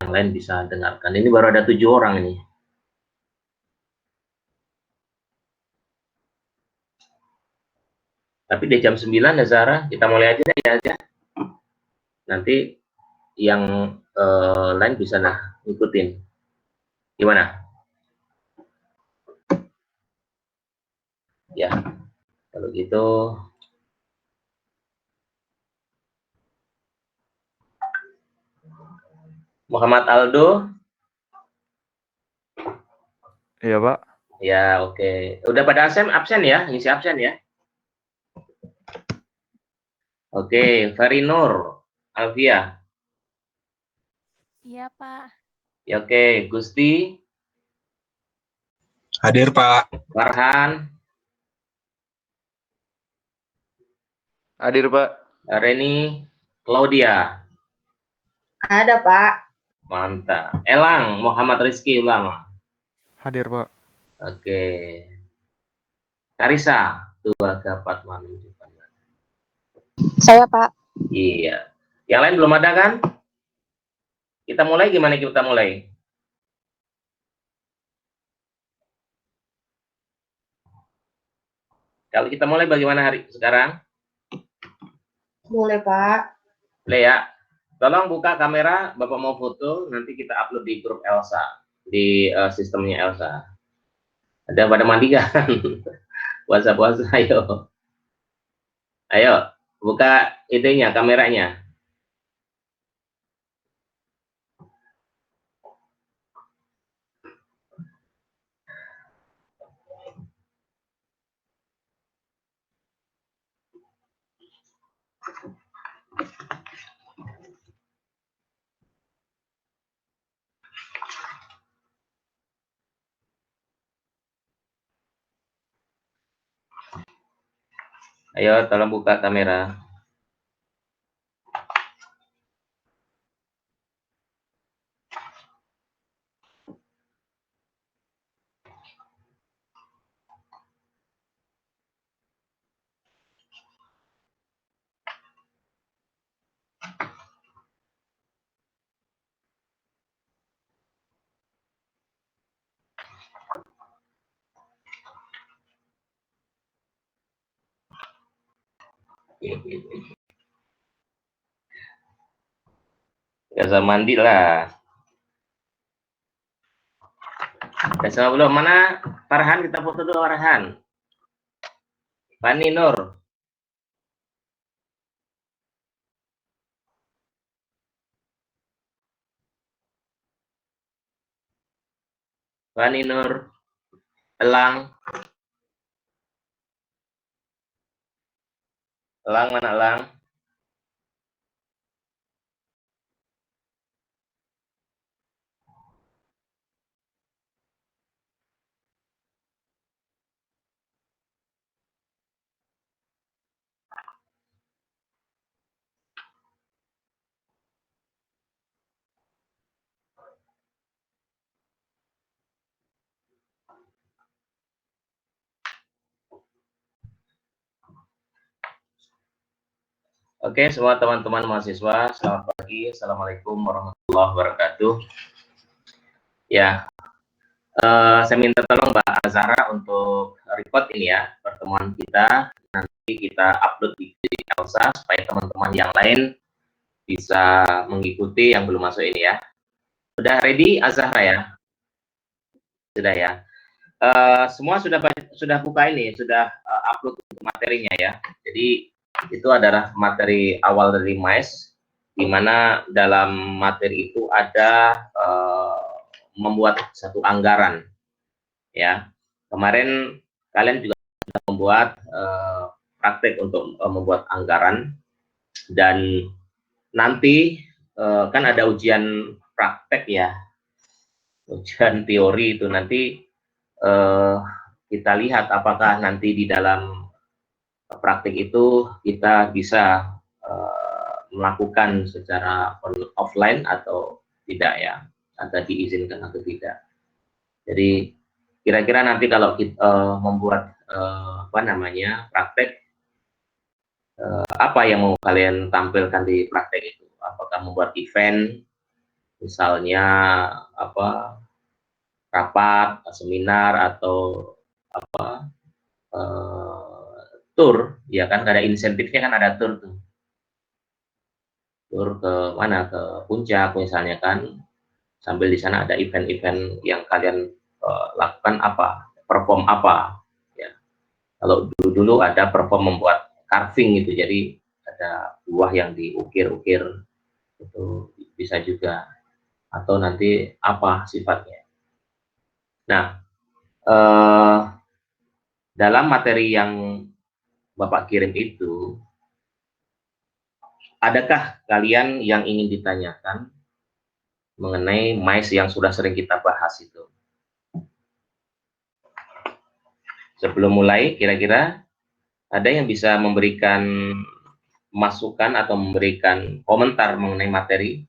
yang lain bisa dengarkan. Ini baru ada 7 orang ini. Tapi di jam 9 ya Zara, kita mulai aja. Nanti yang lain bisa ngikutin. Gimana? Ya, kalau gitu Muhammad Aldo. Iya, Pak. Ya, oke. Udah pada absen ya? Ngisi absen ya? Oke, Ferry Nur, Alvia. Iya, Pak. Ya, oke, Gusti. Hadir, Pak. Farhan. Hadir, Pak. Reni. Claudia. Ada, Pak. Mantap. Elang, Muhammad Rizky Ulama. Hadir, Pak. Oke. Karisa, tua dapat menunjukkan. Saya, Pak. Iya. Yang lain belum ada kan? Kita mulai gimana kita mulai? Kalau kita mulai bagaimana hari sekarang? Boleh, Pak. Boleh ya. Tolong buka kamera, Bapak mau foto, nanti kita upload di grup Elsa, di sistemnya Elsa. Ada pada mandi kan? Puasa-puasa, ayo. Ayo, buka itunya, kameranya. Ayo, tolong buka kamera. Gak usah mandi lah. Udah sama belum? Mana Farhan? Kita foto dulu Farhan. Fani Nur. Fani Nur. Elang. Elang mana Elang? Oke, semua teman-teman mahasiswa, selamat pagi. Assalamualaikum warahmatullahi wabarakatuh. Ya, saya minta tolong Mbak Azhara untuk record ini ya, pertemuan kita. Nanti kita upload di Elsa, supaya teman-teman yang lain bisa mengikuti yang belum masuk ini ya. Sudah ready Azhara ya? Sudah ya. Semua sudah buka ini, sudah upload materinya ya. Jadi itu adalah materi awal dari MAIS, di mana dalam materi itu ada membuat satu anggaran ya. Kemarin kalian juga sudah membuat praktek untuk membuat anggaran, dan nanti kan ada ujian praktek ya, ujian teori itu nanti kita lihat apakah nanti di dalam praktik itu kita bisa melakukan secara offline atau tidak ya, atau diizinkan atau tidak. Jadi kira-kira nanti kalau kita membuat praktek, apa yang mau kalian tampilkan di praktek itu? Apakah membuat event misalnya apa rapat, seminar atau apa tur, ya kan ada insentifnya kan ada tur tuh. Tur ke mana ke puncak misalnya kan, sambil di sana ada event-event yang kalian lakukan apa, perform apa ya. Kalau dulu ada perform membuat carving gitu, jadi ada buah yang diukir-ukir itu bisa juga, atau nanti apa sifatnya. Nah, dalam materi yang Bapak kirim itu, adakah kalian yang ingin ditanyakan mengenai MICE yang sudah sering kita bahas itu? Sebelum mulai, kira-kira ada yang bisa memberikan masukan atau memberikan komentar mengenai materi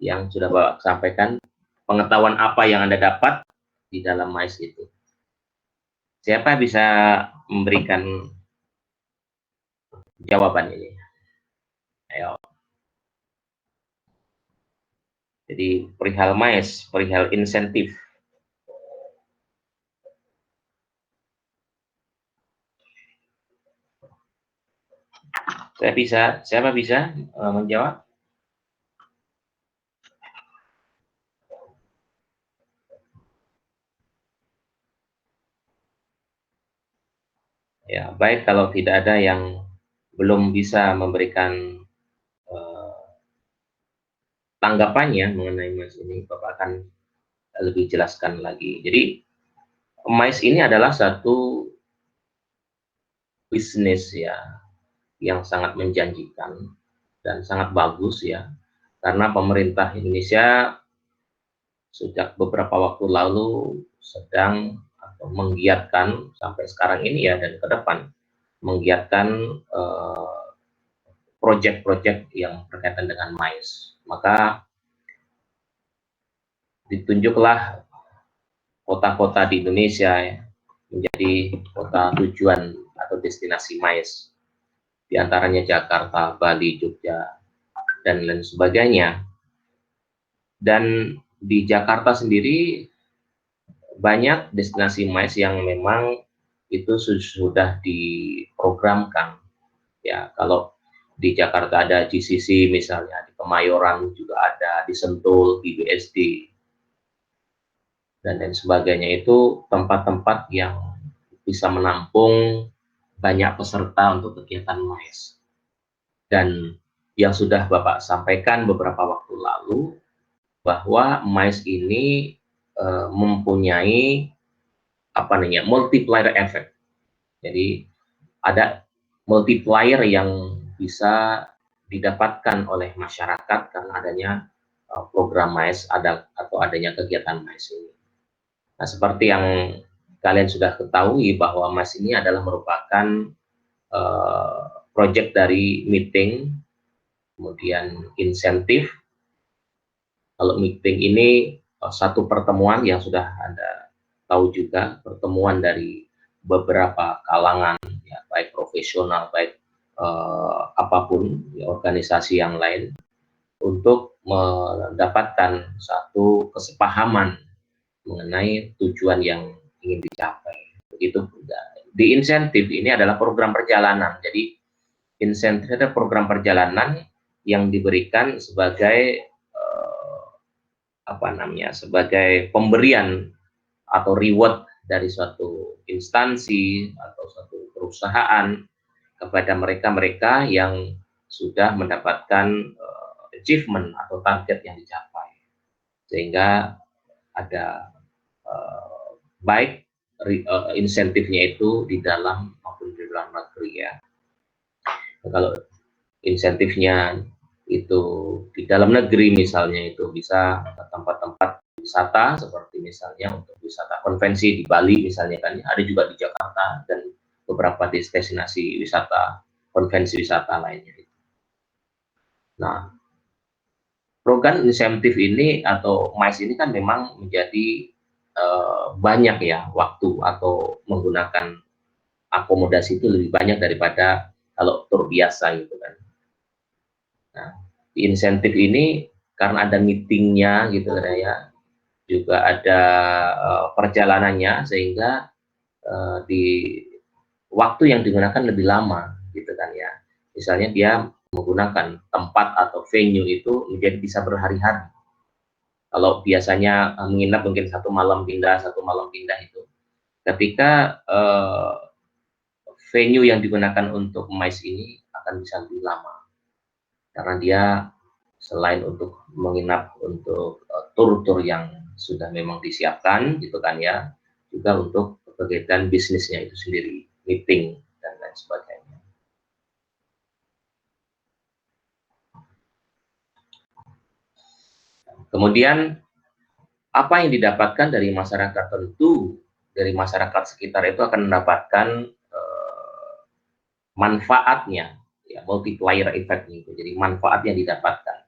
yang sudah Bapak sampaikan, pengetahuan apa yang Anda dapat di dalam MICE itu? Siapa bisa memberikan jawaban ini? Ayo. Jadi perihal MICE, perihal insentif. Siapa bisa menjawab? Ya, baik kalau tidak ada yang belum bisa memberikan tanggapannya mengenai MICE ini, Bapak akan lebih jelaskan lagi. Jadi, MICE ini adalah satu bisnis ya yang sangat menjanjikan dan sangat bagus ya, karena pemerintah Indonesia sejak beberapa waktu lalu sedang atau menggiatkan sampai sekarang ini ya, dan ke depan menggiatkan proyek-proyek yang berkaitan dengan MICE. Maka ditunjuklah kota-kota di Indonesia ya, menjadi kota tujuan atau destinasi MICE, di antaranya Jakarta, Bali, Jogja, dan lain sebagainya. Dan di Jakarta sendiri banyak destinasi MICE yang memang itu sudah diprogramkan. Ya, kalau di Jakarta ada GCC misalnya, di Kemayoran juga ada, di Sentul, di BSD, dan lain sebagainya. Itu tempat-tempat yang bisa menampung banyak peserta untuk kegiatan MICE. Dan yang sudah Bapak sampaikan beberapa waktu lalu, bahwa MICE ini mempunyai apa namanya multiplier effect. Jadi ada multiplier yang bisa didapatkan oleh masyarakat karena adanya program MICE atau adanya kegiatan MICE ini. Nah, seperti yang kalian sudah ketahui bahwa MICE ini adalah merupakan proyek dari meeting, kemudian insentif. Kalau meeting ini satu pertemuan yang sudah Anda tahu juga, pertemuan dari beberapa kalangan, ya, baik profesional, baik apapun, ya, organisasi yang lain, untuk mendapatkan satu kesepahaman mengenai tujuan yang ingin dicapai. Begitu. Di insentif ini adalah program perjalanan. Jadi insentif adalah program perjalanan yang diberikan sebagai sebagai pemberian atau reward dari suatu instansi atau suatu perusahaan kepada mereka-mereka yang sudah mendapatkan achievement atau target yang dicapai, sehingga ada baik insentifnya itu di dalam maupun di luar negeri ya. Kalau insentifnya itu di dalam negeri misalnya, itu bisa ke tempat-tempat wisata seperti misalnya untuk wisata konvensi di Bali misalnya kan, ada juga di Jakarta dan beberapa destinasi wisata konvensi wisata lainnya. Nah, program insentif ini atau MICE ini kan memang menjadi banyak ya waktu atau menggunakan akomodasi itu lebih banyak daripada kalau tur biasa gitu kan. Nah, di insentif ini karena ada meetingnya gitu kan ya, juga ada perjalanannya, sehingga di waktu yang digunakan lebih lama gitu kan ya. Misalnya dia menggunakan tempat atau venue itu menjadi bisa berhari-hari. Kalau biasanya menginap mungkin satu malam pindah itu. Ketika venue yang digunakan untuk MICE ini akan bisa lebih lama. Karena dia selain untuk menginap untuk tur-tur yang sudah memang disiapkan gitu kan ya, juga untuk kegiatan bisnisnya itu sendiri, meeting dan lain sebagainya. Kemudian apa yang didapatkan dari masyarakat, tentu dari masyarakat sekitar itu akan mendapatkan manfaatnya, ya, multiplier effect itu. Jadi manfaat yang didapatkan.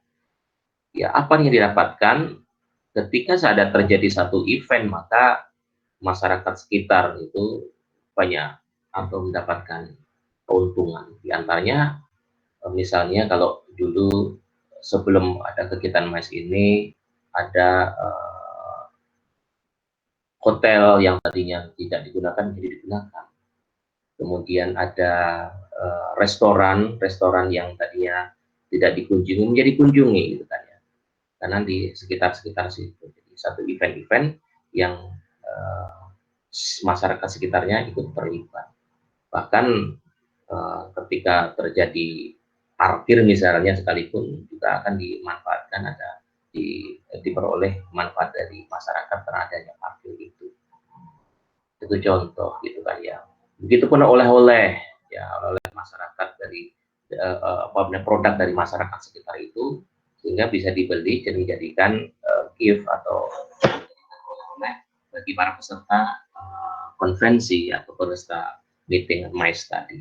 Ya, apa yang didapatkan ketika ada terjadi satu event, maka masyarakat sekitar itu banyak atau mendapatkan keuntungan. Di antaranya misalnya kalau dulu sebelum ada kegiatan MICE ini ada hotel yang tadinya tidak digunakan menjadi digunakan. Kemudian ada restoran yang tadinya tidak dikunjungi menjadi kunjungi gitu kan ya. Karena di sekitar situ. Jadi satu event-event yang masyarakat sekitarnya ikut terlibat. Bahkan ketika terjadi parkir misalnya sekalipun juga akan dimanfaatkan, ada diperoleh manfaat dari masyarakat karena adanya parkir itu. Itu contoh gitu kan ya. Begitupun oleh-oleh ya, oleh masyarakat dari produk dari masyarakat sekitar itu, sehingga bisa dibeli dan dijadikan gift atau oleh bagi para peserta konvensi atau peserta meeting MICE tadi.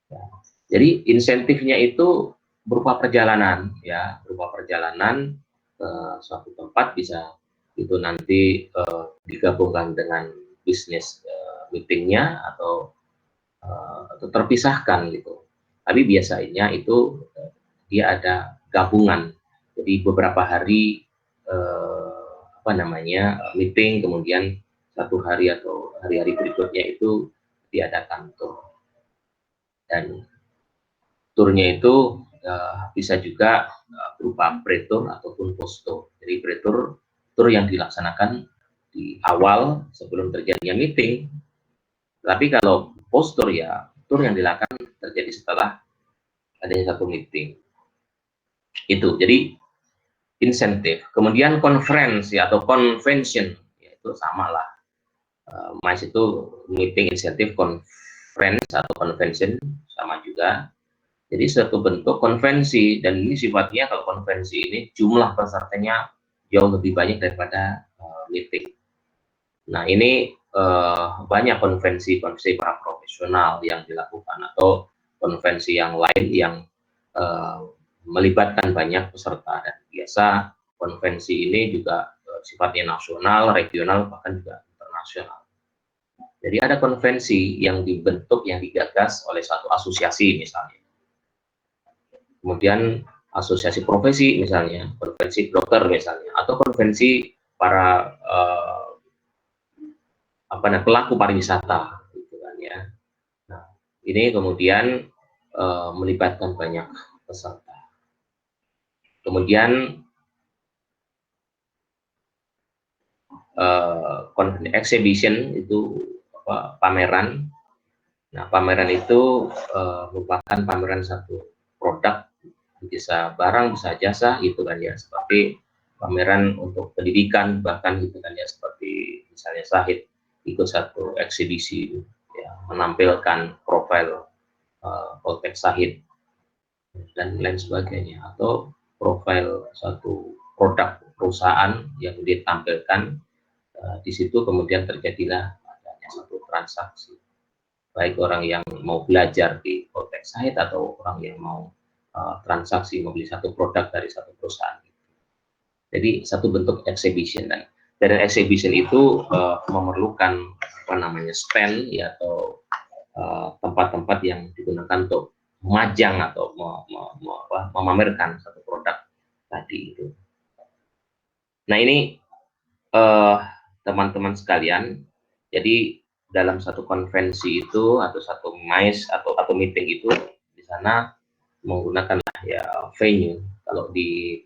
Ya. Jadi insentifnya itu berupa perjalanan ya, berupa perjalanan ke suatu tempat, bisa itu nanti digabungkan dengan bisnis meetingnya atau terpisahkan gitu. Tapi biasanya itu dia ada gabungan. Jadi beberapa hari meeting, kemudian satu hari atau hari-hari berikutnya itu diadakan tur. Dan turnya itu bisa juga berupa pre-tour ataupun post-tour. Jadi pre-tour, tur yang dilaksanakan di awal sebelum terjadinya meeting. Tapi kalau post-tour ya, tur yang dilakukan terjadi setelah adanya satu meeting. Itu, jadi insentif. Kemudian konferensi atau convention, ya itu sama lah. MICE itu meeting, insentif, conference atau convention, sama juga. Jadi suatu bentuk konvensi, dan ini sifatnya kalau konvensi ini jumlah pesertanya jauh lebih banyak daripada meeting. Nah ini banyak konvensi para profesional yang dilakukan, atau konvensi yang lain yang melibatkan banyak peserta, dan biasa konvensi ini juga sifatnya nasional, regional, bahkan juga internasional. Jadi ada konvensi yang dibentuk, yang digagas oleh satu asosiasi misalnya. Kemudian asosiasi profesi misalnya, konvensi dokter misalnya, atau konvensi para pelaku pariwisata gitu kan ya. Nah, ini kemudian melibatkan banyak peserta. Kemudian exhibition itu pameran. Nah, pameran itu merupakan pameran satu produk, bisa barang, bisa jasa gitu kan ya, seperti pameran untuk pendidikan bahkan gitu kan ya, seperti misalnya Syahid ikut satu eksibisi ya, menampilkan profil Poltek Syahid dan lain sebagainya, atau profil satu produk perusahaan yang ditampilkan di situ, kemudian terjadilah adanya satu transaksi, baik orang yang mau belajar di Poltek Syahid atau orang yang mau transaksi membeli satu produk dari satu perusahaan. Jadi satu bentuk exhibition, dan dari exhibition itu memerlukan stand ya, atau tempat-tempat yang digunakan untuk memajang atau memamerkan satu produk tadi itu. Nah ini teman-teman sekalian, jadi dalam satu konvensi itu atau satu MICE atau meeting itu di sana menggunakan ya venue. Kalau di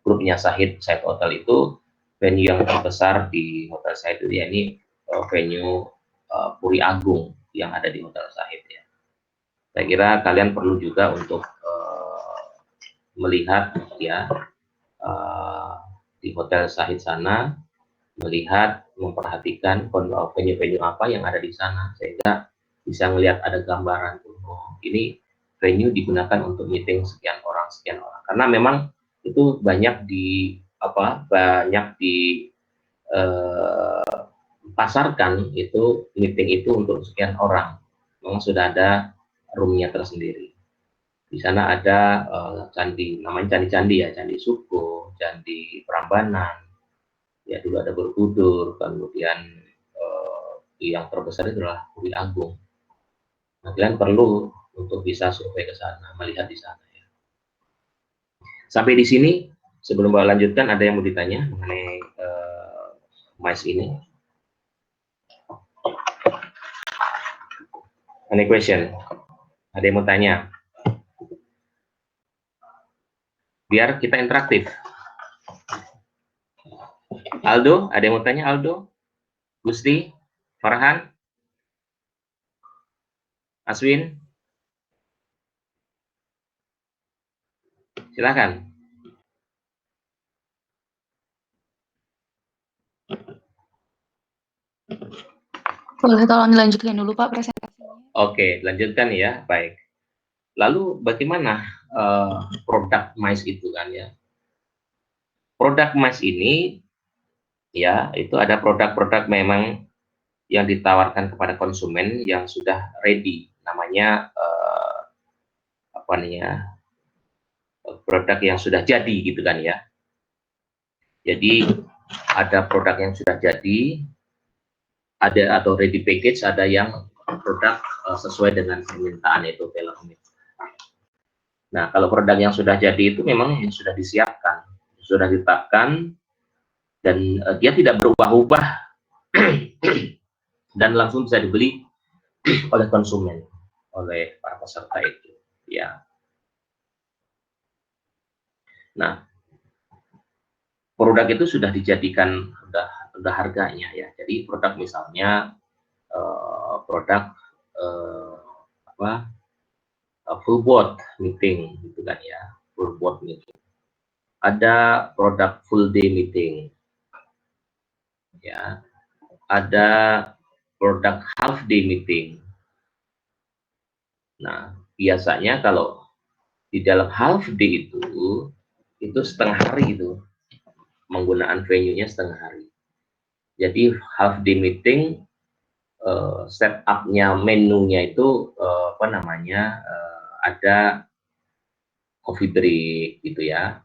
grupnya Sahid Hotel itu venue yang terbesar di Hotel Sahid itu ya ini venue Puri Agung yang ada di Hotel Sahid ya. Saya kira kalian perlu juga untuk melihat ya di Hotel Sahid sana, melihat, memperhatikan venue-venue apa yang ada di sana sehingga bisa melihat ada gambaran oh, ini venue digunakan untuk meeting sekian orang karena memang itu banyak pasarkan itu meeting itu untuk sekian orang, memang sudah ada roomnya tersendiri. Di sana ada candi, namanya candi-candi ya, Candi Suko, Candi Prambanan, ya dulu ada Borobudur, kemudian yang terbesar itu adalah Puri Agung. Nah, kalian perlu untuk bisa survei ke sana, melihat di sana ya. Sampai di sini, sebelum Mbak lanjutkan, ada yang mau ditanya mengenai MICE ini? Any question? Ada yang mau tanya? Biar kita interaktif. Aldo, ada yang mau tanya Aldo? Gusti? Farhan? Aswin? Silakan. Boleh tolong dilanjutkan dulu Pak presentasinya. Oke, lanjutkan ya. Baik. Lalu bagaimana produk MICE itu kan ya? Produk MICE ini ya itu ada produk-produk memang yang ditawarkan kepada konsumen yang sudah ready, namanya apa namanya, produk yang sudah jadi gitu kan ya. Jadi ada produk yang sudah jadi, ada atau ready package, ada yang produk sesuai dengan permintaan, yaitu tailor made. Nah, kalau produk yang sudah jadi itu memang yang sudah disiapkan, sudah ditetapkan, dan dia tidak berubah-ubah dan langsung bisa dibeli oleh konsumen, oleh para peserta itu ya. Nah, produk itu sudah dijadikan udah harganya ya. Jadi produk misalnya produk full board meeting gitu kan ya, full board meeting. Ada produk full day meeting ya, ada produk half day meeting. Nah, biasanya kalau di dalam half day itu setengah hari itu menggunakan venue-nya setengah hari. Jadi half day meeting setup-nya, menunya itu ada coffee break gitu ya.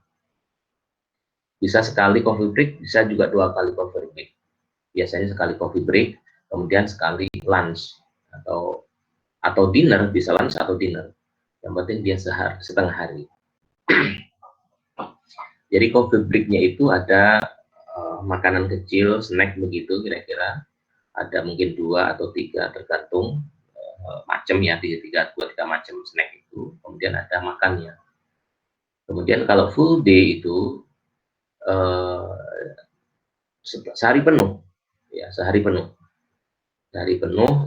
Bisa sekali coffee break, bisa juga 2 kali coffee break. Biasanya sekali coffee break, kemudian sekali lunch atau dinner, bisa lunch atau dinner. Yang penting dia setengah hari. Jadi coffee break-nya itu ada makanan kecil, snack begitu kira-kira. Ada mungkin 2 atau 3 tergantung macam ya, 2-3 macam snack itu. Kemudian ada makannya. Kemudian kalau full day itu sehari penuh ya, sehari penuh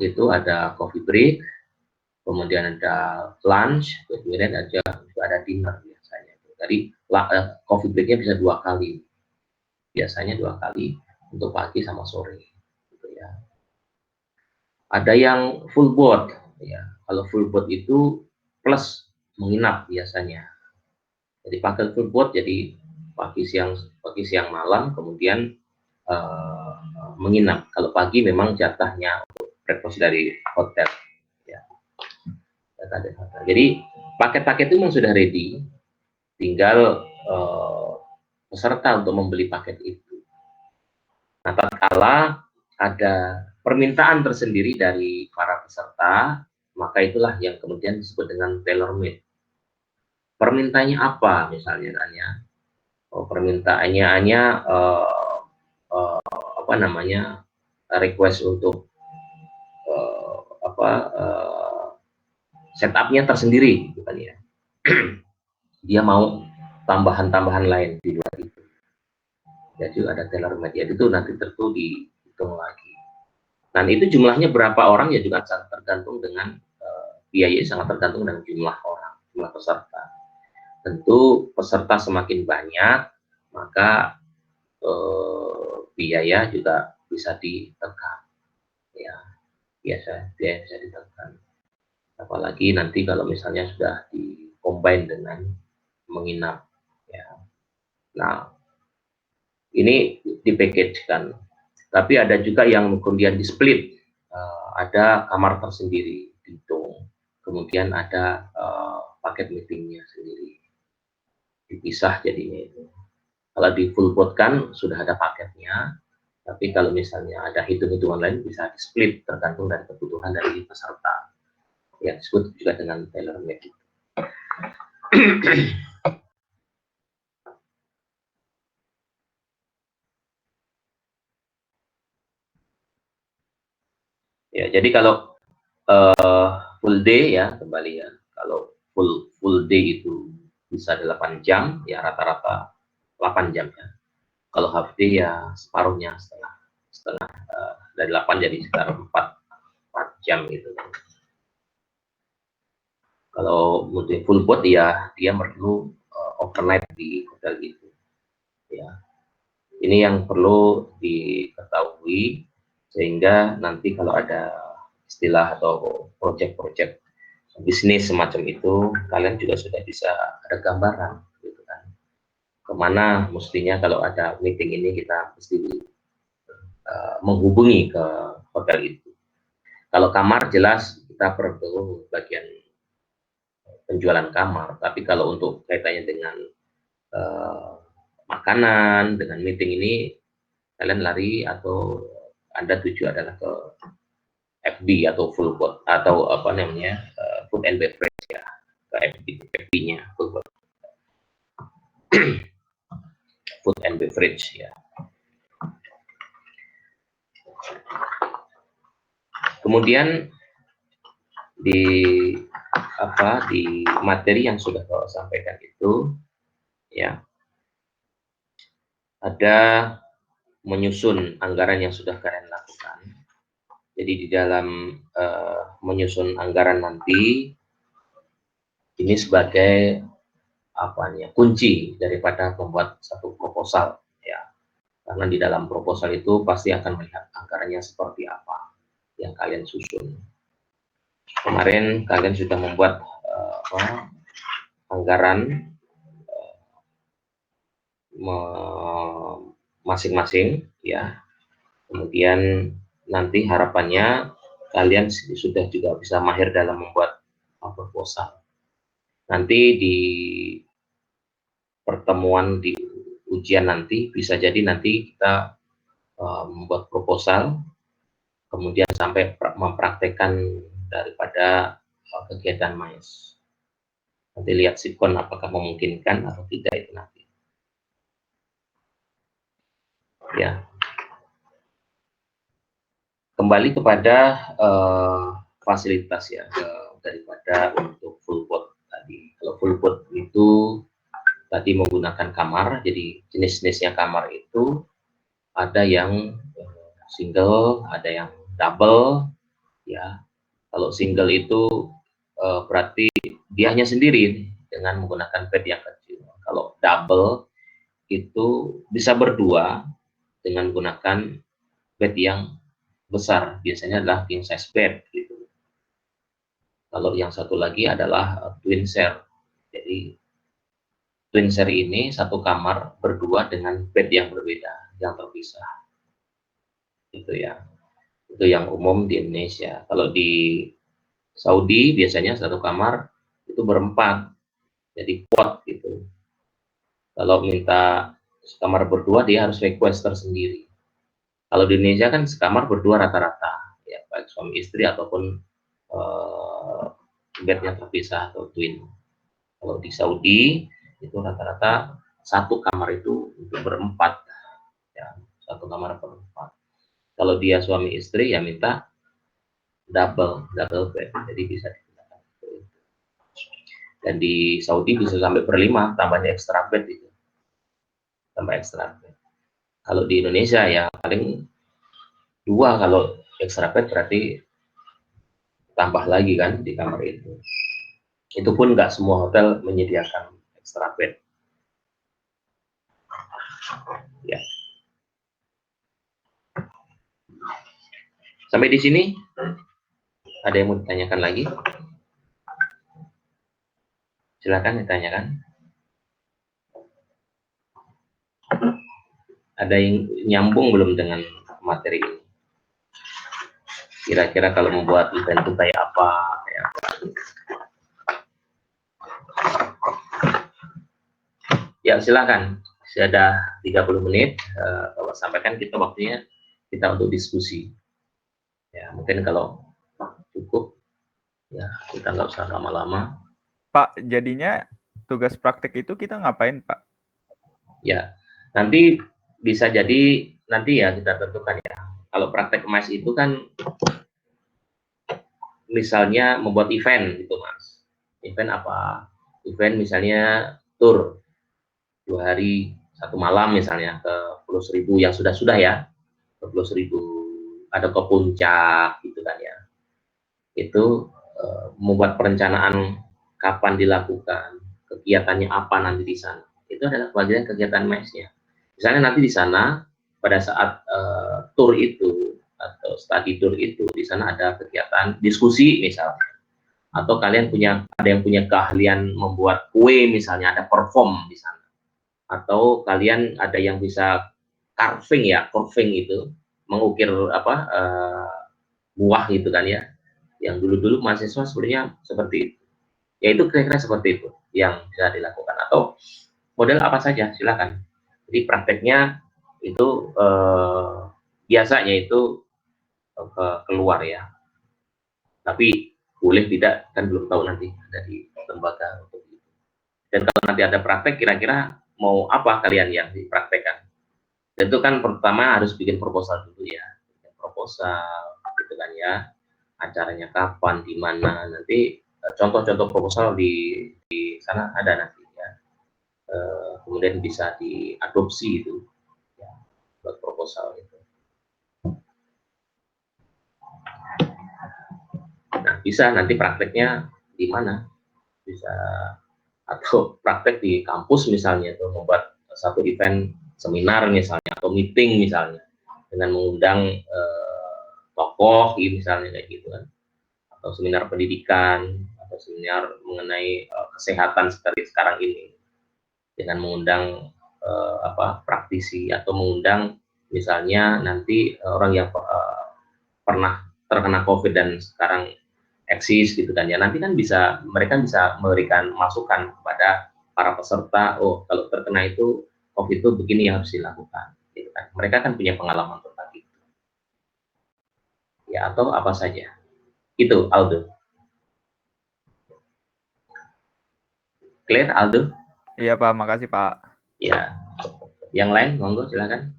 itu ada coffee break, kemudian ada lunch, kemudian ada dinner biasanya. Jadi coffee breaknya bisa 2 kali, biasanya 2 kali untuk pagi sama sore gitu ya. Ada yang full board ya, kalau full board itu plus menginap biasanya. Jadi pakai full board, jadi pagi siang malam, kemudian menginap. Kalau pagi memang jatahnya breakfast dari hotel ya. Jadi paket-paket itu memang sudah ready, tinggal peserta untuk membeli paket itu. Nah, tatkala ada permintaan tersendiri dari para peserta, maka itulah yang kemudian disebut dengan tailor made. Permintaannya apa misalnya kan ya? permintaannya hanya apa namanya, request untuk setupnya tersendiri gitu kan ya. Dia mau tambahan-tambahan lain di luar itu. Jadi ada tailor made itu nanti tentu dihitung lagi. Dan itu jumlahnya berapa orang ya juga sangat tergantung dengan biaya, sangat tergantung dengan jumlah orang, jumlah peserta. Tentu peserta semakin banyak, maka biaya juga bisa ditekan. Ya, biaya bisa ditekan. Apalagi nanti kalau misalnya sudah di-combine dengan menginap. Ya. Nah, ini di-package-kan. Tapi ada juga yang kemudian di-split. Ada kamar tersendiri dihitung. Kemudian ada paket meetingnya sendiri. Dipisah jadinya itu. Kalau di full board kan sudah ada paketnya. Tapi kalau misalnya ada hitung-hitungan lain bisa di-split tergantung dari kebutuhan dari peserta. Ya, disebut juga dengan tailor made. Ya, jadi kalau full day ya, kembali ya, kalau full day itu bisa 8 jam, ya rata-rata 8 jam ya. Kalau half day ya separuhnya, setengah dari 8 jadi sekitar 4 jam gitu. Kalau multi full board ya dia perlu overnight di hotel itu. Ya, ini yang perlu diketahui sehingga nanti kalau ada istilah atau proyek-proyek bisnis semacam itu, kalian juga sudah bisa ada gambaran gitu kan, kemana mestinya kalau ada meeting ini kita mesti menghubungi ke hotel itu. Kalau kamar jelas kita perlu bagian penjualan kamar, tapi kalau untuk kaitannya dengan makanan, dengan meeting ini, kalian lari atau Anda tuju adalah ke FB atau full board atau apa namanya food and beverage ya, ke FB-nya full board. Food and beverage ya. Kemudian di materi yang sudah saya sampaikan itu ya, ada menyusun anggaran yang sudah kalian lakukan. Jadi di dalam menyusun anggaran nanti ini sebagai kunci daripada membuat satu proposal ya. Karena di dalam proposal itu pasti akan melihat anggarannya seperti apa yang kalian susun. Kemarin kalian sudah membuat anggaran masing-masing ya. Kemudian nanti harapannya kalian sudah juga bisa mahir dalam membuat proposal. Nanti di pertemuan di ujian nanti bisa jadi nanti kita membuat proposal, kemudian sampai mempraktekkan daripada kegiatan MAIS. Nanti lihat sikon apakah memungkinkan atau tidak itu nanti. Ya. Kembali kepada fasilitas ya, daripada untuk full board tadi. Kalau full board itu tadi menggunakan kamar, jadi jenis-jenisnya kamar itu ada yang single, ada yang double, ya. Kalau single itu berarti dia hanya sendiri dengan menggunakan bed yang kecil. Kalau double itu bisa berdua dengan menggunakan bed yang besar, biasanya adalah king size bed gitu. Kalau yang satu lagi adalah twin share. Jadi twin share ini satu kamar berdua dengan bed yang berbeda, yang terpisah. Itu ya. Itu yang umum di Indonesia. Kalau di Saudi biasanya satu kamar itu berempat. Jadi quad gitu. Kalau minta kamar berdua dia harus request tersendiri. Kalau di Indonesia kan sekamar berdua rata-rata, ya baik suami istri ataupun bednya terpisah atau twin. Kalau di Saudi itu rata-rata satu kamar itu untuk berempat, ya, satu kamar berempat. Kalau dia suami istri ya minta double bed, jadi bisa digunakan. Dan di Saudi bisa sampai berlima, tambahnya extra bed itu, tambah extra bed. Kalau di Indonesia ya paling 2, kalau extra bed berarti tambah lagi kan di kamar itu. Itu pun nggak semua hotel menyediakan extra bed. Ya. Sampai di sini ada yang mau ditanyakan lagi? Silakan ditanyakan. Ada yang nyambung belum dengan materi ini? Kira-kira kalau membuat event itu kayak apa? Ya silakan. Sudah 30 menit. Kalau sampaikan kita waktunya kita untuk diskusi. Ya mungkin kalau cukup, ya kita nggak usah lama-lama. Pak, jadinya tugas praktek itu kita ngapain, Pak? Ya, nanti bisa jadi nanti ya kita tentukan ya. Kalau praktek emas itu kan misalnya membuat event gitu Mas. Event apa? Event misalnya tour 2 hari 1 malam misalnya ke Pulau Seribu yang sudah ya, ke Pulau Seribu, ada ke puncak gitu kan ya. Itu membuat perencanaan kapan dilakukan, kegiatannya apa nanti di sana. Itu adalah bagian kegiatan mesnya. Misalnya nanti di sana pada saat tour itu atau study tour itu di sana ada kegiatan diskusi misalnya, atau kalian ada yang punya keahlian membuat kue misalnya, ada perform di sana, atau kalian ada yang bisa carving itu mengukir buah gitu kan ya, yang dulu mahasiswa sebenarnya seperti itu. Ya itu kira-kira seperti itu yang bisa dilakukan, atau model apa saja silakan. Jadi prakteknya itu biasanya itu keluar ya, tapi boleh tidak kan belum tahu nanti dari lembaga untuk itu. Dan kalau nanti ada praktek, kira-kira mau apa kalian yang dipraktekkan? Tentu kan pertama harus bikin proposal dulu ya, bikin proposal gitu kan ya, acaranya kapan, di mana, nanti contoh-contoh proposal di sana ada nanti ya. Kemudian bisa diadopsi itu ya, buat proposal itu. Nah, bisa nanti prakteknya di mana? Bisa atau praktek di kampus misalnya, itu membuat satu event seminar misalnya, atau meeting misalnya, dengan mengundang tokoh misalnya kayak gitu kan, atau seminar pendidikan, atau seminar mengenai kesehatan seperti sekarang ini, dengan mengundang praktisi, atau mengundang misalnya nanti orang yang pernah terkena COVID dan sekarang eksis gitu kan ya, nanti kan mereka bisa memberikan masukan kepada para peserta, oh kalau terkena itu COVID itu begini yang harus dilakukan gitu kan. Mereka kan punya pengalaman tentang itu ya, atau apa saja itu. Aldo, clear Aldo? Iya, Pak, makasih, Pak. Ya, yang lain monggo silakan.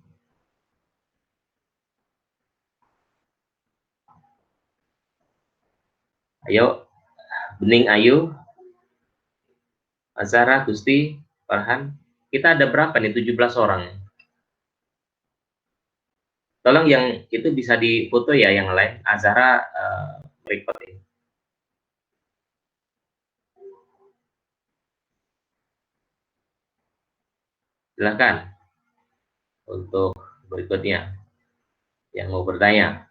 Ayo, Bening Ayu, Azara, Gusti, Farhan. Kita ada berapa nih? 17 orang. Tolong yang itu bisa difoto ya, yang lain. Azara report ini. Silakan untuk berikutnya yang mau bertanya.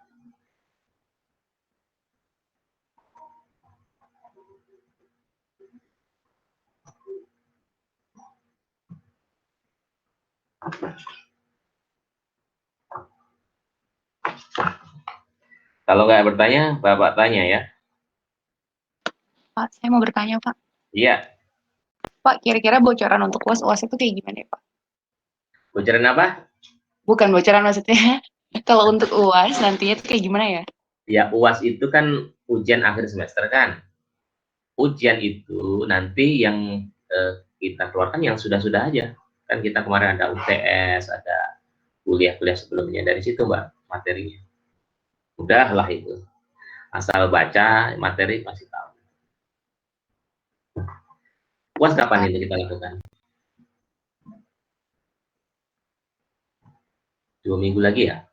Kalau nggak bertanya, Bapak tanya ya. Pak, saya mau bertanya, Pak. Iya. Pak, kira-kira bocoran untuk UAS itu kayak gimana ya, Pak? Bocoran apa? Bukan bocoran maksudnya. Kalau untuk UAS nantinya itu kayak gimana ya? Ya, UAS itu kan ujian akhir semester kan. Ujian itu nanti yang kita keluarkan yang sudah-sudah aja. Kan kita kemarin ada UTS, ada kuliah-kuliah sebelumnya, dari situ Mbak materinya. Udah lah itu. Asal baca materi pasti tahu. UAS kapan itu kita lakukan? 2 minggu lagi ya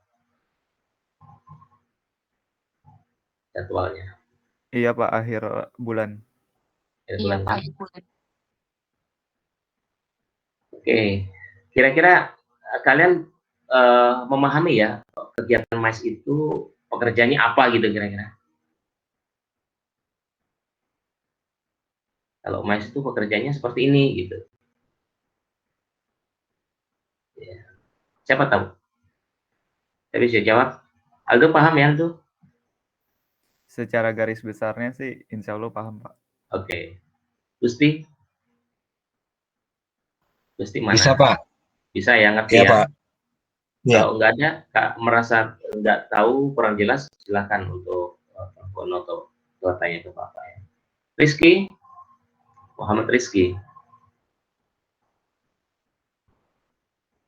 jadwalnya. Iya Pak, akhir bulan. Akhir Iya bulan Pak. kan? Oke, kira-kira kalian memahami ya kegiatan MICE itu pekerjaannya apa gitu kira-kira? Kalau MICE itu pekerjaannya seperti ini gitu. Ya. Siapa tahu? Saya bisa jawab. Aldo paham ya Aldo? Secara garis besarnya sih insya Allah paham Pak. Oke. Gusti? Gusti mana? Bisa, Pak. Bisa ya, ngerti Iya, ya? Pak. Iya. Kalau nggak ada, Kak, merasa nggak tahu, kurang jelas, silakan untuk telepon atau tanya ke Bapak ya. Rizky? Muhammad Rizky?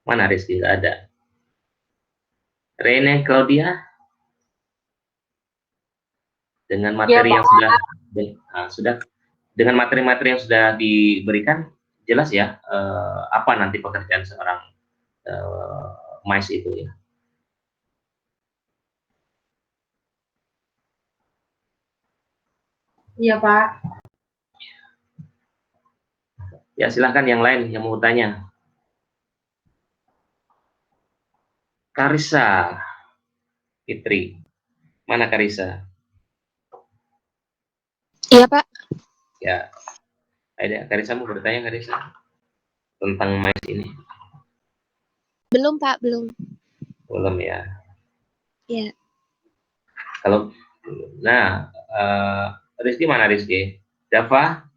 Mana Rizky? Nggak ada. Rene Claudia? Dengan materi yang sudah dengan materi-materi yang sudah diberikan, jelas ya apa nanti pekerjaan seorang MICE itu ya. Iya Pak. Ya silahkan yang lain yang mau tanya. Karisa Fitri, mana Karisa? Iya Pak, Ya, ada Karisa mau bertanya Karisa tentang MICE ini? belum Pak, belum. Belum ya. Iya. Kalau nah Rizky mana Rizky? Dava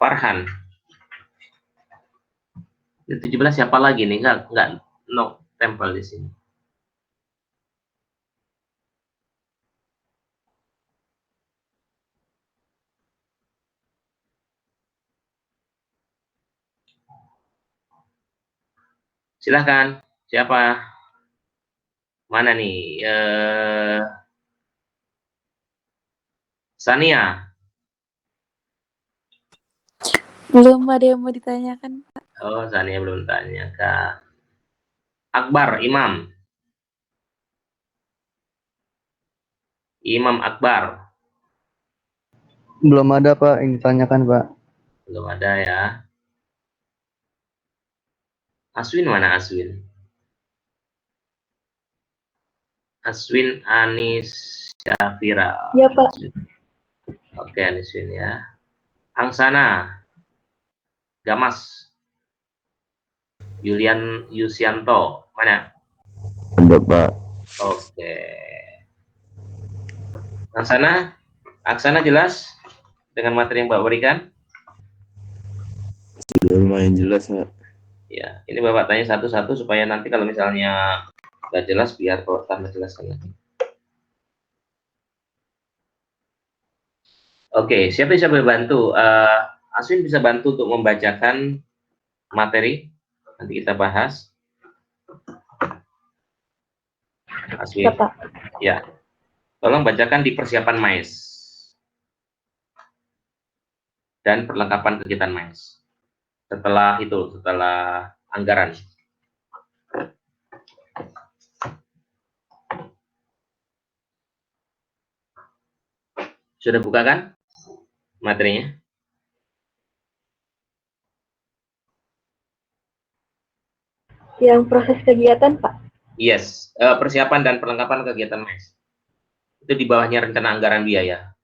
Farhan. 17 siapa lagi nih? Enggak no tempel di sini. Silahkan, siapa? Mana nih? Sania. Belum ada yang mau ditanyakan, Pak. Oh, Sania belum tanya. Kak Akbar, Imam. Imam Akbar. Belum ada Pak yang ditanyakan Pak. Belum ada ya. Aswin mana Aswin? Aswin Anis Syafira. Iya Pak. Oke, Aniswin ya. Angsana. Gamas. Yulian Yusianto. Mana? Ada, Pak. Oke. Angsana jelas dengan materi yang Bapak berikan? Sudah lumayan jelas, Pak. Ya, ini Bapak tanya satu-satu supaya nanti kalau misalnya nggak jelas biar Bapak tambah jelaskan lagi. Oke, siapa yang bisa bantu? Aswin bisa bantu untuk membacakan materi nanti kita bahas. Aswin, Pak. ya, tolong bacakan di persiapan MICE dan perlengkapan kegiatan MICE. Setelah anggaran. Sudah buka kan materinya? Yang proses kegiatan Pak. Yes, persiapan dan perlengkapan kegiatan MICE. Itu di bawahnya rencana anggaran biaya.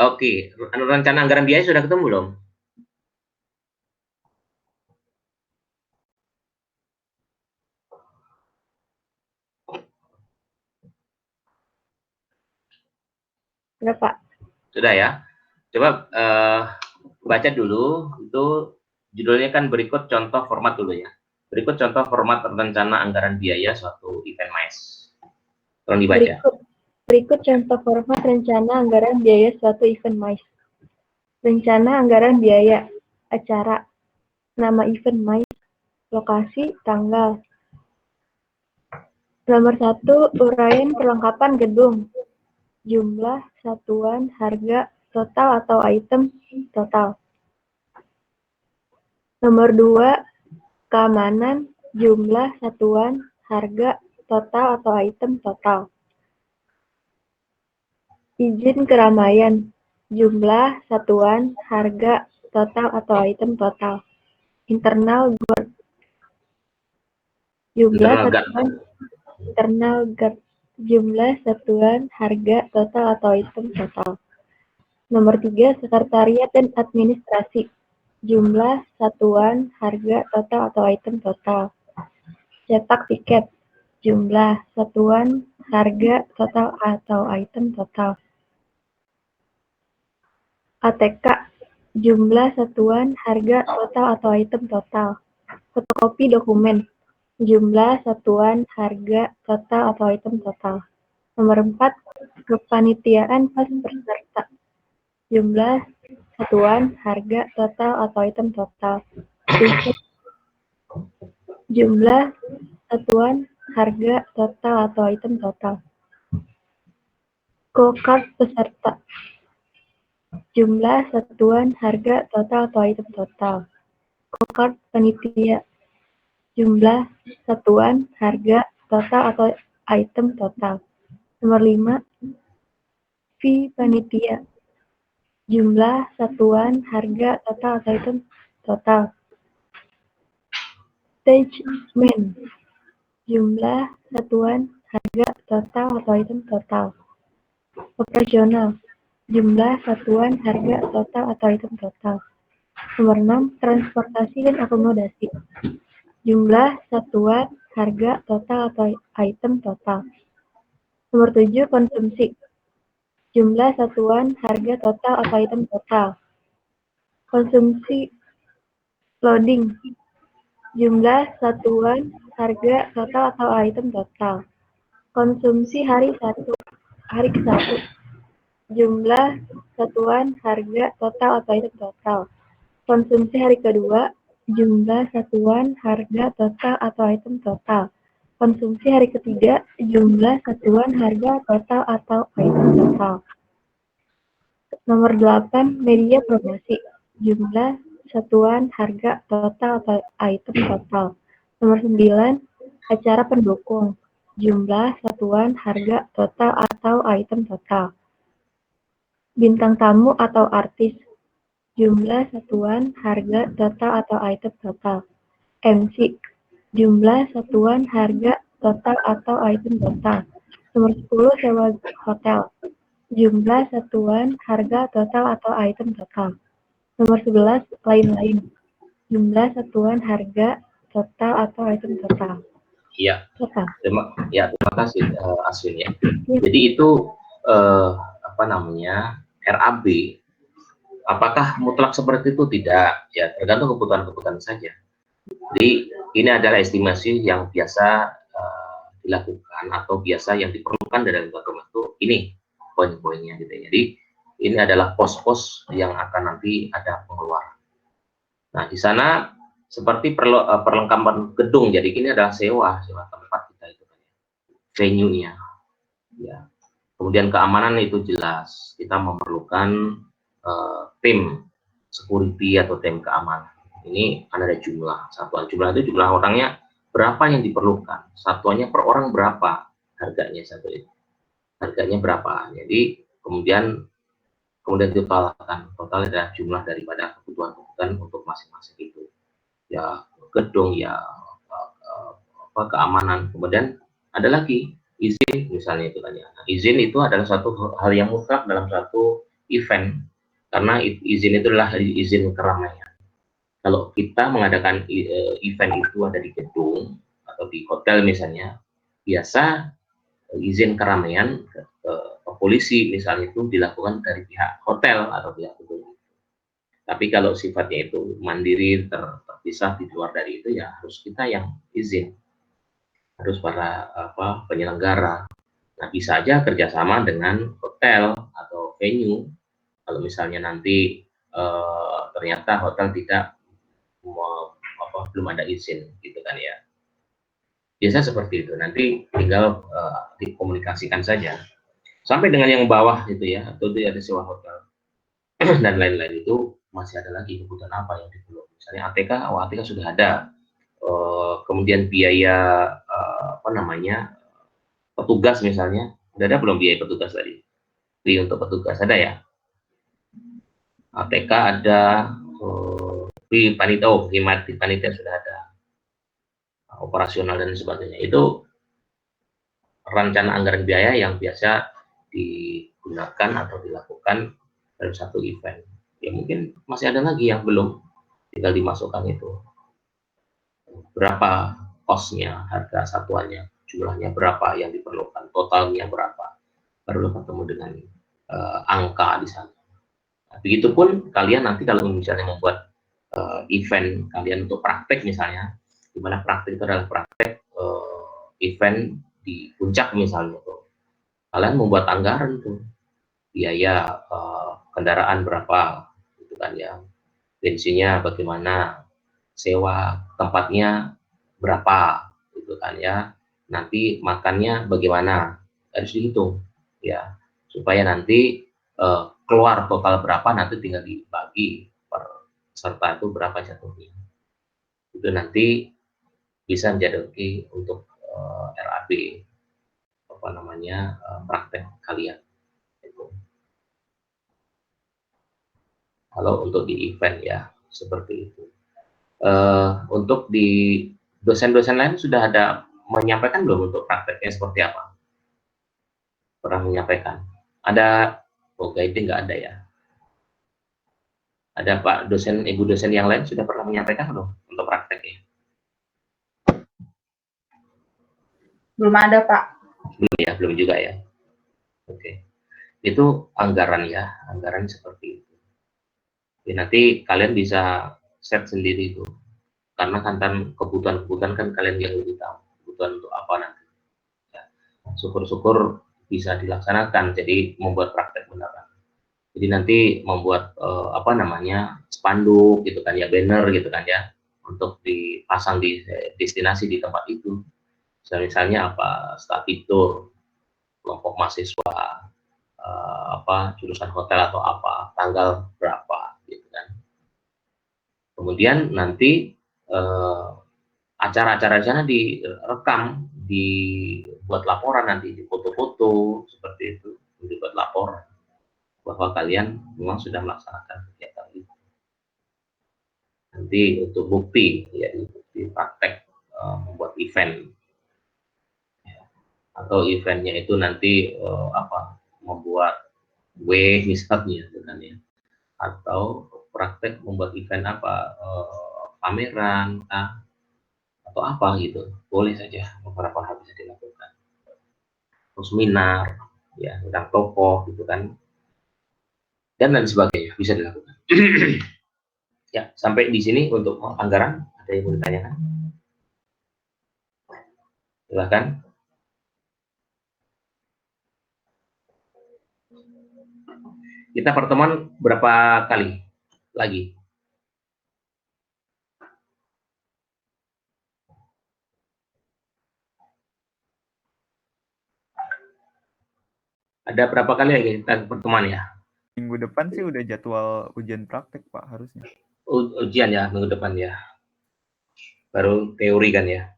Oke, rencana anggaran biaya sudah ketemu belum? Sudah Pak. Sudah ya. Coba baca dulu itu judulnya kan berikut contoh format dulu ya. Berikut contoh format rencana anggaran biaya suatu event MICE. Tolong dibaca. Berikut contoh format rencana anggaran biaya suatu event MICE. Rencana anggaran biaya acara, nama event MICE, lokasi, tanggal. Nomor 1, uraian perlengkapan gedung, jumlah, satuan, harga, total atau item, total. Nomor 2, keamanan, jumlah, satuan, harga, total atau item, total. Izin keramaian, jumlah, satuan, harga, total atau item, total. Internal guard, jumlah, satuan, internal guard, jumlah, satuan, harga, total atau item, total. Nomor 3, sekretariat dan administrasi, jumlah, satuan, harga, total atau item, total. Cetak tiket, jumlah, satuan, harga, total atau item, total. ATK, jumlah, satuan, harga, total atau item, total. Fotokopi dokumen, jumlah, satuan, harga, total atau item, total. Nomor 4, kepanitiaan pas peserta, jumlah, satuan, harga, total atau item, total. Jumlah, satuan, harga, total atau item, total. Go-card peserta, jumlah, satuan, harga, total atau item, total. Go-card panitia, jumlah, satuan, harga, total atau item, total. Nomor 5, fee panitia, jumlah, satuan, harga, total atau item, total. Stagement, jumlah, satuan, harga, total atau item, total. Operasional, jumlah, satuan, harga, total atau item, total. Nomor 6, transportasi dan akomodasi, jumlah, satuan, harga, total atau item, total. Nomor 7, konsumsi, jumlah, satuan, harga, total atau item, total. Konsumsi loading, jumlah, satuan, harga, total atau item, total. Konsumsi hari ke-1, jumlah, satuan, harga, total atau item, total. Konsumsi hari ke-2, jumlah, satuan, harga, total atau item, total. Konsumsi hari ke-3, jumlah, satuan, harga, total atau item, total. Nomor 8, media promosi, jumlah, satuan, harga, total atau item, total. Nomor 9, acara pendukung, jumlah, satuan, harga, total atau item, total. Bintang tamu atau artis, jumlah, satuan, harga, total atau item, total. MC, jumlah, satuan, harga, total atau item, total. Nomor 10, sewa hotel, jumlah, satuan, harga, total atau item, total. Nomor 11, lain-lain, jumlah, satuan, harga, total atau item, total. Iya. Total. Terima kasih Aswin ya. Ya. Jadi itu RAB. Apakah mutlak seperti itu? Tidak. Ya, tergantung kebutuhan-kebutuhan saja. Jadi ini adalah estimasi yang biasa dilakukan atau biasa yang diperlukan dalam dokumen itu. Ini poin-poinnya gitu ya. Jadi ini adalah pos-pos yang akan nanti ada pengeluaran. Nah, di sana seperti perlengkapan gedung. Jadi ini adalah sewa tempat kita itu kan ya. Venue-nya. Ya. Kemudian keamanan itu jelas. Kita memerlukan tim security atau tim keamanan. Ini kan ada jumlah. Satuan jumlah itu jumlah orangnya berapa yang diperlukan. Satuannya per orang berapa harganya satu itu. Harganya berapa. Jadi kemudian ditotalkan. Total adalah jumlah daripada kebutuhan untuk masing-masing itu. Ya gedung, ya keamanan. Kemudian ada lagi izin misalnya itu kan ya. Nah, izin itu adalah suatu hal yang mutlak dalam suatu event karena izin itu adalah izin keramaian. Kalau kita mengadakan event itu ada di gedung atau di hotel misalnya, biasa izin keramaian ke polisi misalnya itu dilakukan dari pihak hotel atau pihak gedung. Tapi kalau sifatnya itu mandiri, terpisah di luar dari itu, ya harus kita yang izin, harus para penyelenggara. Nah, bisa aja kerjasama dengan hotel atau venue. Kalau misalnya nanti ternyata hotel tidak belum ada izin, gitu kan ya. Biasa seperti itu. Nanti tinggal dikomunikasikan saja. Sampai dengan yang bawah itu ya, atau di ada sewa hotel dan lain-lain, itu masih ada lagi kebutuhan apa yang belum. Misalnya ATK, ATK sudah ada. Kemudian biaya petugas misalnya, ada belum biaya petugas tadi? Untuk petugas ada ya. ATK ada, di panitia sudah ada, operasional dan sebagainya. Itu rencana anggaran biaya yang biasa digunakan atau dilakukan dalam satu event. Ya mungkin masih ada lagi yang belum, tinggal dimasukkan itu. Berapa kosnya, harga satuannya, jumlahnya berapa yang diperlukan, totalnya berapa, baru ketemu dengan angka di sana. Nah, begitupun kalian nanti kalau misalnya membuat event kalian untuk praktek misalnya, di mana praktek itu adalah praktek event di puncak misalnya, tuh kalian membuat anggaran tuh, biaya kendaraan berapa, gitu kan ya, bensinnya bagaimana, sewa tempatnya berapa, gitu kan ya, nanti makannya bagaimana, harus dihitung ya, supaya nanti keluar total berapa, nanti tinggal dibagi per serta itu berapa jatuhnya. Itu nanti bisa menjadi untuk RAB praktek kalian itu. Kalau untuk di event ya seperti itu. Untuk di dosen-dosen lain sudah ada menyampaikan belum untuk prakteknya seperti apa? Pernah menyampaikan? Ada? Oh, guiding nggak ada ya? Ada Pak dosen, Ibu dosen yang lain sudah pernah menyampaikan belum untuk prakteknya? Belum ada, Pak. Belum ya, belum juga ya. Oke. Itu anggaran ya, anggaran seperti itu. Jadi nanti kalian bisa set sendiri itu. Karena kan kebutuhan-kebutuhan kan kalian yang lebih tahu. Kebutuhan untuk apa nanti. Ya. Syukur-syukur bisa dilaksanakan, jadi membuat praktek beneran. Jadi nanti membuat spanduk gitu kan ya, banner gitu kan ya, untuk dipasang di destinasi di tempat itu. Misalnya study tour kelompok mahasiswa, jurusan hotel atau apa, tanggal berapa gitu kan. Kemudian nanti acara-acara di sana direkam, dibuat laporan, nanti difoto-foto seperti itu, dibuat laporan bahwa kalian memang sudah melaksanakan kegiatan itu. Nanti untuk bukti, ya bukti praktek membuat event, ya. Atau eventnya itu nanti membuat misalnya, gitu kan ya. Atau praktek membuat event pameran atau apa gitu, boleh saja, beberapa hal bisa dilakukan. Terus seminar ya tentang tokoh gitu kan, dan lain sebagainya bisa dilakukan. Ya, sampai di sini untuk anggaran. Ada yang mau ditanyakan? Silakan. Kita pertemuan berapa kali lagi? Ada berapa kali lagi kita pertemuan ya? Minggu depan sih udah jadwal ujian praktek, Pak, harusnya. Ujian ya minggu depan ya. Baru teori kan ya.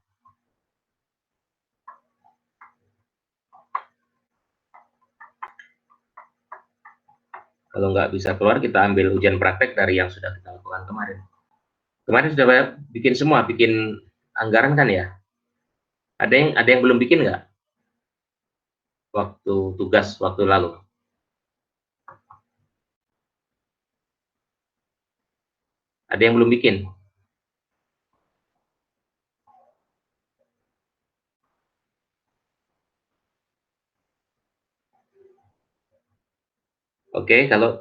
Kalau nggak bisa keluar, kita ambil ujian praktek dari yang sudah kita lakukan kemarin. Kemarin sudah bikin semua, bikin anggaran kan ya? Ada yang belum bikin nggak? Waktu tugas waktu lalu. Ada yang belum bikin? Oke, kalau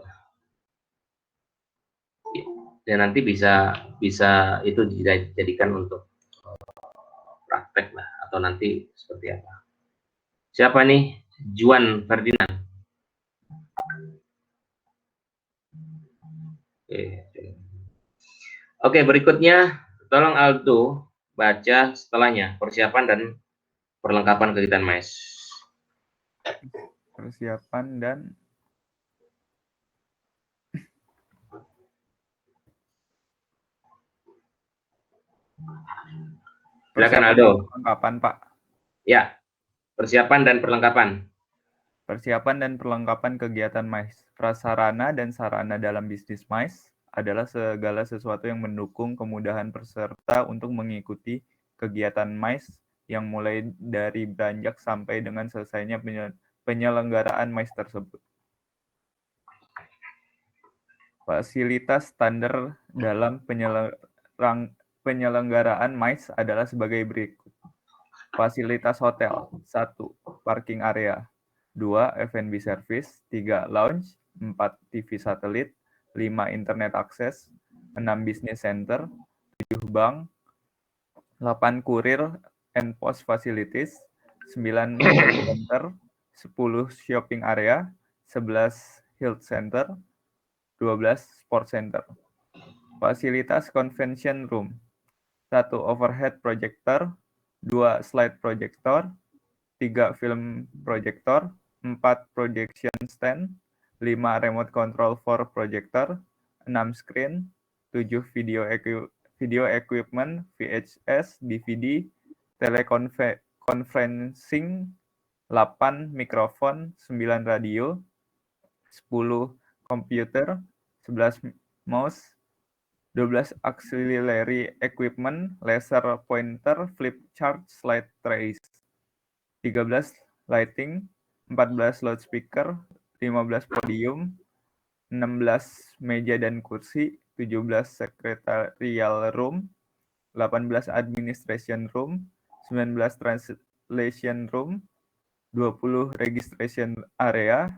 dan nanti bisa itu dijadikan untuk praktek lah, atau nanti seperti apa. Siapa nih? Juan Ferdinand. Oke, berikutnya tolong Aldo baca setelahnya, persiapan dan perlengkapan kegiatan MAIS. Persiapan dan Silakan persiapan Aldo. dan perlengkapan, Pak. Ya, persiapan dan perlengkapan. Persiapan dan perlengkapan kegiatan MAIS. Prasarana dan sarana dalam bisnis MAIS adalah segala sesuatu yang mendukung kemudahan peserta untuk mengikuti kegiatan MAIS yang mulai dari beranjak sampai dengan selesainya penyelenggaraan MAIS tersebut. Fasilitas standar dalam penyelenggaraan MAIS adalah sebagai berikut. Fasilitas hotel. 1. Parking area. 2. F&B service. 3. Lounge. 4. TV satelit. 5. Internet akses. 6. Business center. 7. Bank. 8. Kurir and post facilities. 9. Call center. 10. Shopping area. 11. Health center. 12. Sport center. Fasilitas convention room. 1. Overhead projector. 2. Slide projector. 3. Film projector. 4. Projection stand. 5. Remote control for projector. 6. Screen. 7. Video equipment, VHS, DVD, teleconferencing. 8. Mikrofon. 9. Radio. 10. Komputer. 11. Mouse. 12. Auxiliary equipment, laser pointer, flip chart, slide trays. 13. Lighting. 14. Loudspeaker. 15. Podium. 16. Meja dan kursi. 17. Secretarial room. 18. Administration room. 19. Translation room. 20. Registration area.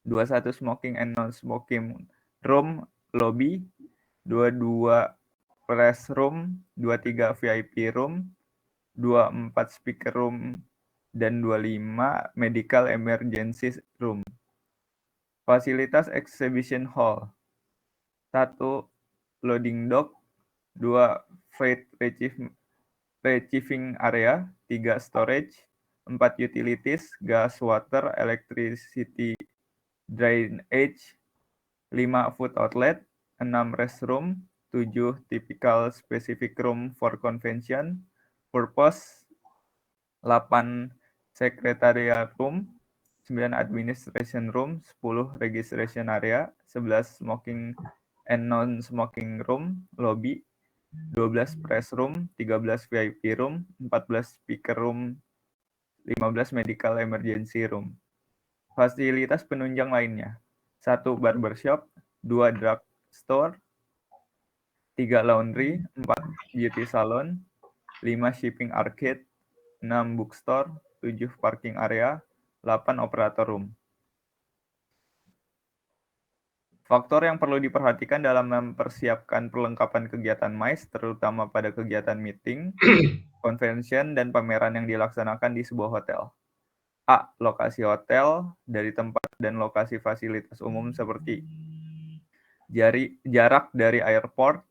21. Smoking and non-smoking room, lobby. 22. Press room. 23. VIP room. 24. Speaker room. Dan 25. Medical emergency room. Fasilitas exhibition hall. 1. Loading dock. 2. Freight receiving area. 3. Storage. 4. Utilities, gas, water, electricity, drainage. 5. Food outlet. 6. Restroom. 7. Typical specific room for convention purpose. 8. Secretarial room. 9. Administration room. 10. Registration area. 11. Smoking and non-smoking room, lobby. 12. Press room. 13. VIP room. 14. Speaker room. 15. Medical emergency room. Fasilitas penunjang lainnya. 1. Barbershop. 2. Drugstore. 3. Laundry. 4. Beauty salon. 5. Shipping arcade. 6. Bookstore. 7. Parking area. 8. Operator room. Faktor yang perlu diperhatikan dalam mempersiapkan perlengkapan kegiatan MAIS, terutama pada kegiatan meeting, convention, dan pameran yang dilaksanakan di sebuah hotel. A. Lokasi hotel, dari tempat dan lokasi fasilitas umum seperti jarak dari airport,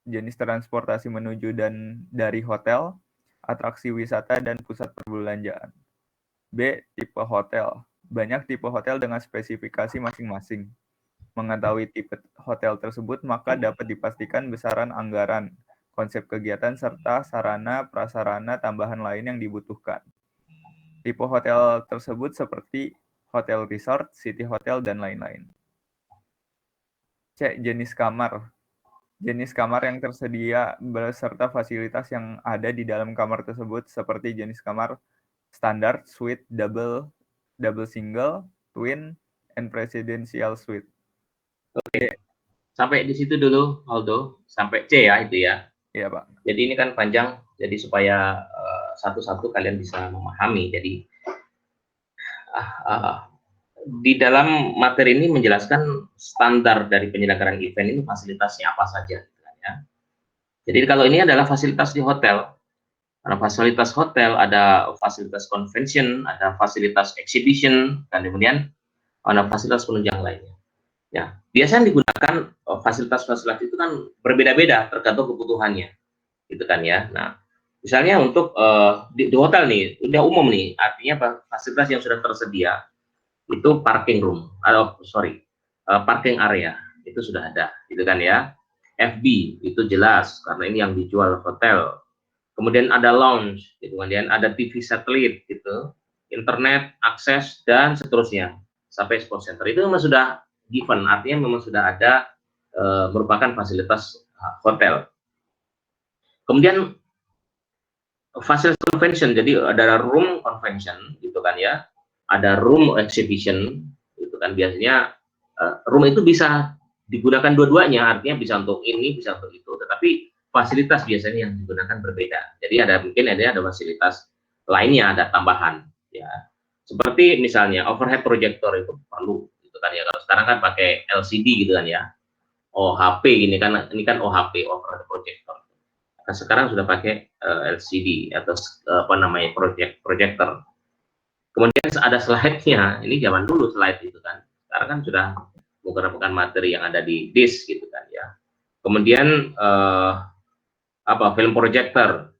jenis transportasi menuju dan dari hotel, atraksi wisata, dan pusat perbelanjaan. B. Tipe hotel. Banyak tipe hotel dengan spesifikasi masing-masing. Mengetahui tipe hotel tersebut, maka dapat dipastikan besaran anggaran, konsep kegiatan, serta sarana prasarana tambahan lain yang dibutuhkan. Tipe hotel tersebut seperti hotel resort, city hotel, dan lain-lain. C. Jenis kamar. Jenis kamar yang tersedia beserta fasilitas yang ada di dalam kamar tersebut seperti jenis kamar standar, suite, double single, twin, and presidential suite. Oke, sampai di situ dulu Aldo, sampai C ya itu ya. Iya, Pak. Jadi ini kan panjang, jadi supaya satu-satu kalian bisa memahami. Jadi di dalam materi ini menjelaskan standar dari penyelenggaraan event ini fasilitasnya apa saja, gitu kan, ya. Jadi kalau ini adalah fasilitas di hotel. Karena fasilitas hotel ada fasilitas convention, ada fasilitas exhibition, dan kemudian ada fasilitas penunjang lainnya. Ya, biasanya digunakan fasilitas-fasilitas itu kan berbeda-beda tergantung kebutuhannya, gitu kan ya. Nah, misalnya untuk di hotel nih, udah umum nih, artinya fasilitas yang sudah tersedia itu parking room, parking area itu sudah ada, gitu kan ya. FB itu jelas karena ini yang dijual hotel. Kemudian ada lounge, gitu, kemudian ada TV satelit, gitu, internet, akses, dan seterusnya sampai sport center. Itu memang sudah given, artinya memang sudah ada merupakan fasilitas hotel. Kemudian fasilitas convention, jadi ada room convention, gitu kan ya, ada room exhibition, gitu kan. Biasanya room itu bisa digunakan dua-duanya, artinya bisa untuk ini, bisa untuk itu, tetapi fasilitas biasanya yang digunakan berbeda. Jadi mungkin ada fasilitas lainnya, ada tambahan, ya. Seperti misalnya overhead projector itu perlu, gitu kan ya. Kalau sekarang kan pakai LCD, gitu kan ya. OHP ini kan OHP, overhead projector. Nah, sekarang sudah pakai LCD atau projector. Kemudian ada slide-nya. Ini zaman dulu slide itu kan. Sekarang kan sudah menggunakan materi yang ada di disk, gitu kan ya. Kemudian film projector,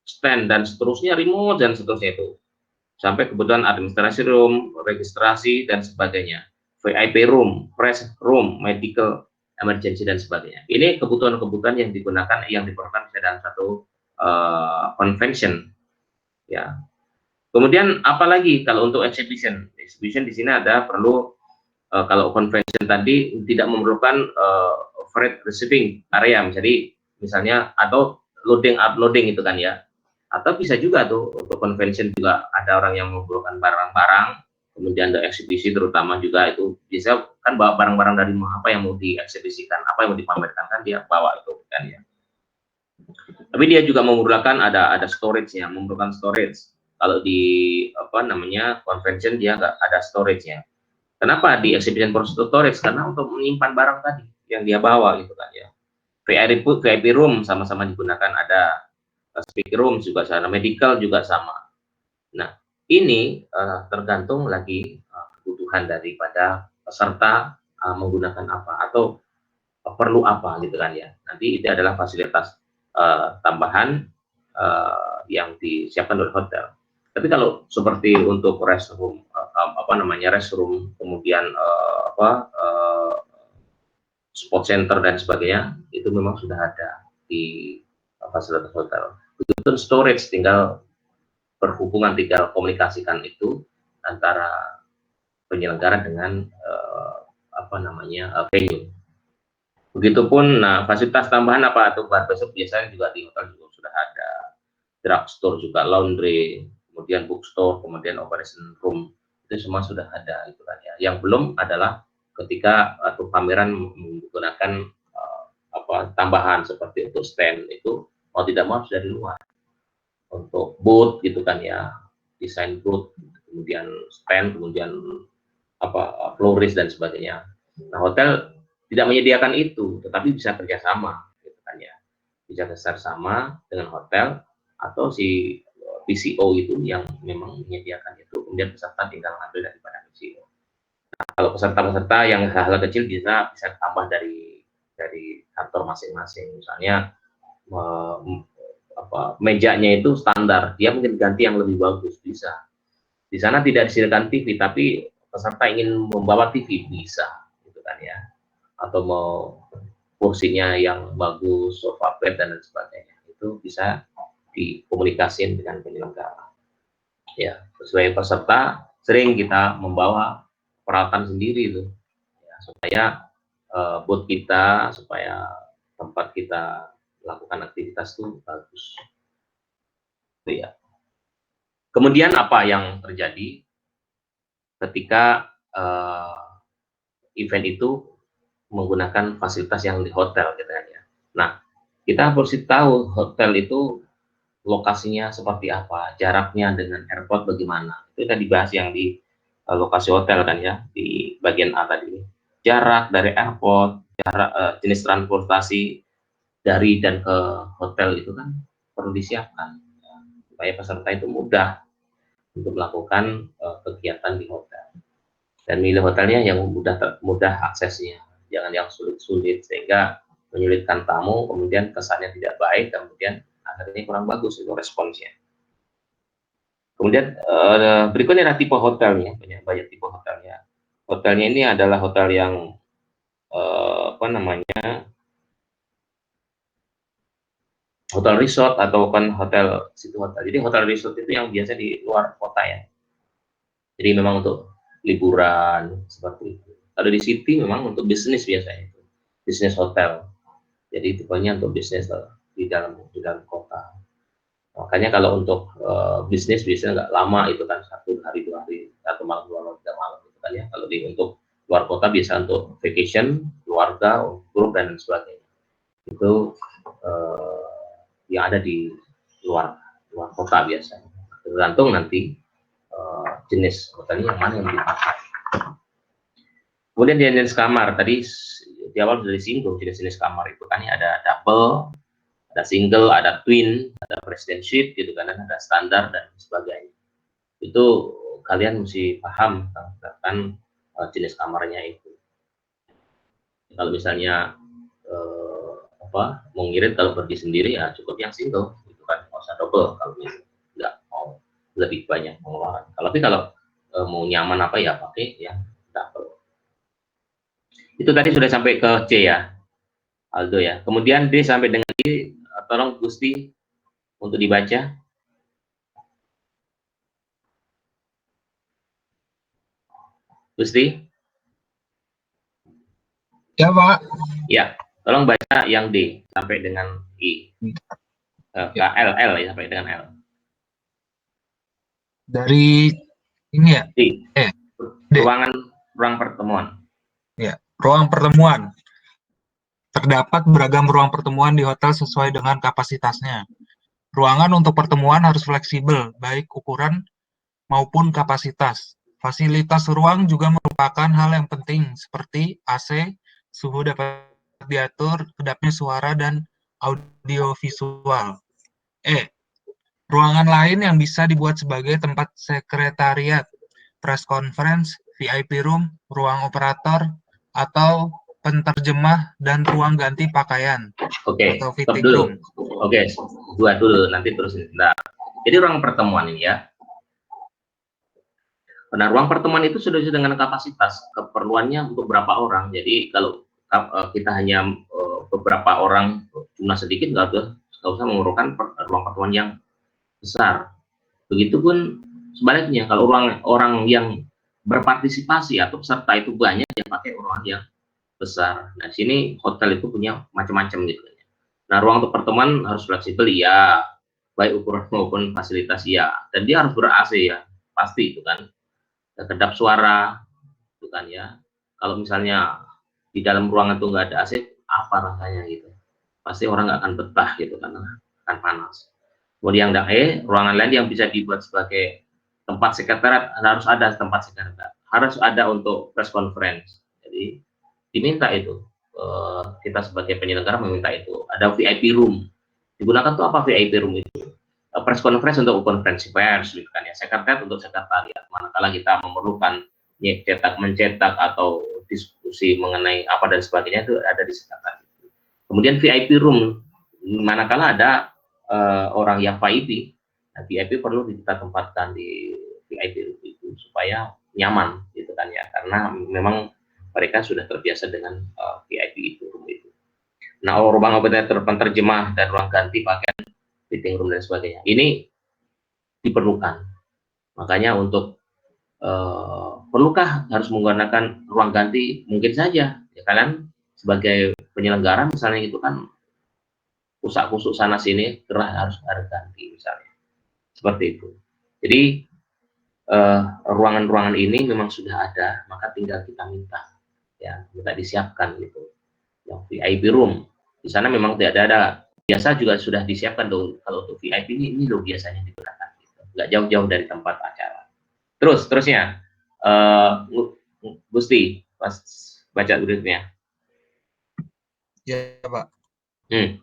stand dan seterusnya, remote dan seterusnya itu. Sampai kebutuhan administrasi room, registrasi dan sebagainya. VIP room, press room, medical emergency dan sebagainya. Ini kebutuhan-kebutuhan yang digunakan, yang diperlukan dalam satu convention, ya. Kemudian apalagi kalau untuk exhibition di sini ada perlu kalau convention tadi tidak memerlukan freight receiving area, jadi misalnya atau loading uploading itu kan ya, atau bisa juga tuh untuk convention juga ada orang yang memerlukan barang-barang, kemudian ada eksibisi terutama juga itu bisa kan bawa barang-barang dari apa yang mau dieksibisikan, apa yang mau dipamerkan kan dia bawa itu kan ya. Tapi dia juga memerlukan ada storage-nya, memerlukan storage. Kalau di convention dia nggak ada storage-nya. Kenapa di exhibition storage? Karena untuk menyimpan barang tadi yang dia bawa, gitu kan ya. VIP room sama-sama digunakan, ada speaker room juga sama, medical juga sama. Nah, ini tergantung lagi kebutuhan daripada peserta menggunakan apa atau perlu apa, gitu kan ya. Nanti itu adalah fasilitas tambahan yang disiapkan oleh hotel. Tapi kalau seperti untuk restroom, restroom, kemudian sport center dan sebagainya, itu memang sudah ada di fasilitas hotel. Begitu storage, tinggal berhubungan, tinggal komunikasikan itu antara penyelenggara dengan venue. Begitupun, fasilitas tambahan apa atau bar besok biasanya juga di hotel juga sudah ada, drugstore juga, laundry, kemudian bookstore, kemudian operation room, itu semua sudah ada, itu kan ya. Yang belum adalah ketika atau pameran menggunakan tambahan seperti untuk stand, itu mau tidak mau dari luar. Untuk booth, gitu kan ya, desain booth, kemudian stand, kemudian florist dan sebagainya. Nah, hotel tidak menyediakan itu, tetapi bisa kerjasama, gitu kan ya. Bisa kerjasama dengan hotel atau si PCO itu yang memang menyediakan itu, kemudian peserta tinggal ngambil daripada PCO. Nah, kalau peserta-peserta yang hal-hal kecil bisa tambah dari kantor masing-masing, misalnya mejanya itu standar, dia mungkin ganti yang lebih bagus, bisa. Di sana tidak disediakan TV, tapi peserta ingin membawa TV, bisa, gitu kan ya. Atau mau kursinya yang bagus, sofa bed dan sebagainya, itu bisa dikomunikasikan dengan penyelenggara. Ya, sesuai peserta, sering kita membawa peralatan sendiri itu, ya, supaya booth kita, supaya tempat kita melakukan aktivitas itu bagus. Itu ya. Kemudian apa yang terjadi ketika event itu menggunakan fasilitas yang di hotel, gitu kan ya. Nah, kita harus tahu hotel itu lokasinya seperti apa, jaraknya dengan airport bagaimana. Itu tadi dibahas yang di lokasi hotel kan ya, di bagian A tadi. Jarak dari airport, jarak jenis transportasi dari dan ke hotel itu kan perlu disiapkan ya, supaya peserta itu mudah untuk melakukan kegiatan di hotel, dan milih hotelnya yang mudah aksesnya, jangan yang sulit-sulit sehingga menyulitkan tamu, kemudian kesannya tidak baik, kemudian akhirnya kurang bagus itu responsnya. Kemudian berikutnya adalah tipe hotelnya, banyak tipe hotelnya. Hotelnya ini adalah hotel yang hotel resort atau kan hotel situ hotel. Jadi hotel resort itu yang biasa di luar kota ya. Jadi memang untuk liburan seperti itu. Kalau di city memang untuk bisnis biasanya itu, bisnis hotel. Jadi tipenya untuk bisnis di dalam kota. Makanya kalau untuk bisnis biasanya nggak lama itu kan 1 hari 2 hari, 1 malam 2 malam 3 malam itu kan ya. Kalau untuk luar kota bisa untuk vacation, keluarga, grup dan sebagainya. Itu yang ada di luar kota biasanya. Tergantung nanti jenis hotelnya yang mana yang dipakai. Kemudian jenis kamar tadi di awal sudah disinggung jenis-jenis kamar itu kan ya, ada double, ada single, ada twin, ada president suite gitu kan, ada standar dan sebagainya. Itu kalian mesti paham tentang jenis kamarnya itu. Kalau misalnya mau ngirit kalau pergi sendiri ya cukup yang single gitu kan, nggak usah double kalau nggak mau lebih banyak pengeluaran. Tapi kalau mau nyaman apa ya pakai yang double. Itu tadi sudah sampai ke C ya, Aldo ya. Kemudian D sampai dengan D, tolong Gusti untuk dibaca. Gusti? Ya, Pak. Ya, tolong baca yang D sampai dengan I. L ya, sampai dengan L. Dari ini ya? D. Ruang pertemuan. Ya, ruang pertemuan. Terdapat beragam ruang pertemuan di hotel sesuai dengan kapasitasnya. Ruangan untuk pertemuan harus fleksibel, baik ukuran maupun kapasitas. Fasilitas ruang juga merupakan hal yang penting, seperti AC, suhu dapat diatur, kedapnya suara, dan audiovisual. Ruangan lain yang bisa dibuat sebagai tempat sekretariat, press conference, VIP room, ruang operator, atau penterjemah, dan ruang ganti pakaian. Oke, atau stop fitting dulu. room. Oke, buat dulu, nanti terusin. Nah, jadi ruang pertemuan ini ya. Nah, ruang pertemuan itu sudah dengan kapasitas, keperluannya untuk berapa orang. Jadi kalau kita hanya beberapa orang, jumlah sedikit, nggak usah memerlukan ruang pertemuan yang besar. Begitupun sebaliknya, kalau orang yang berpartisipasi atau peserta itu banyak, ya pakai ruang yang besar. Nah, sini hotel itu punya macam-macam gitu. Nah, ruang untuk pertemuan harus fleksibel ya, baik ukuran maupun fasilitas ya, dan dia harus ber-AC ya, pasti itu kan. Kedap suara, itu kan ya. Kalau misalnya di dalam ruangan itu nggak ada AC, apa rasanya gitu? Pasti orang nggak akan betah gitu kan, akan panas. Kemudian yang ruangan lain yang bisa dibuat sebagai tempat sekretariat, harus ada tempat sekretariat, harus ada untuk press conference. Jadi diminta itu, kita sebagai penyelenggara meminta itu. Ada VIP room, digunakan tuh apa VIP room itu? Press conference untuk konferensi pers, gitu kan ya. Sekretariat untuk sekretariat, manakala kita memerlukan mencetak atau diskusi mengenai apa dan sebagainya, itu ada di sekretariat. Kemudian VIP room, manakala ada orang yang VIP, nah VIP perlu kita tempatkan di VIP room itu supaya nyaman, gitu kan ya, karena memang mereka sudah terbiasa dengan VIP itu room itu. Nah, ruang operator, penterjemah, dan ruang ganti pakaian, fitting room dan sebagainya, ini diperlukan. Makanya untuk perlukah harus menggunakan ruang ganti? Mungkin saja ya, kalian sebagai penyelenggara misalnya itu kan kusuk sana sini, gerah harus ganti misalnya, seperti itu. Jadi ruangan-ruangan ini memang sudah ada, maka tinggal kita minta ya, minta disiapkan gitu. Yang VIP room di sana memang tidak ada biasa juga sudah disiapkan dong. Kalau untuk VIP ini loh biasanya digunakan. Gitu. Nggak jauh-jauh dari tempat acara. Terusnya, Gusti, pas baca berikutnya. Ya, Pak. Hmm.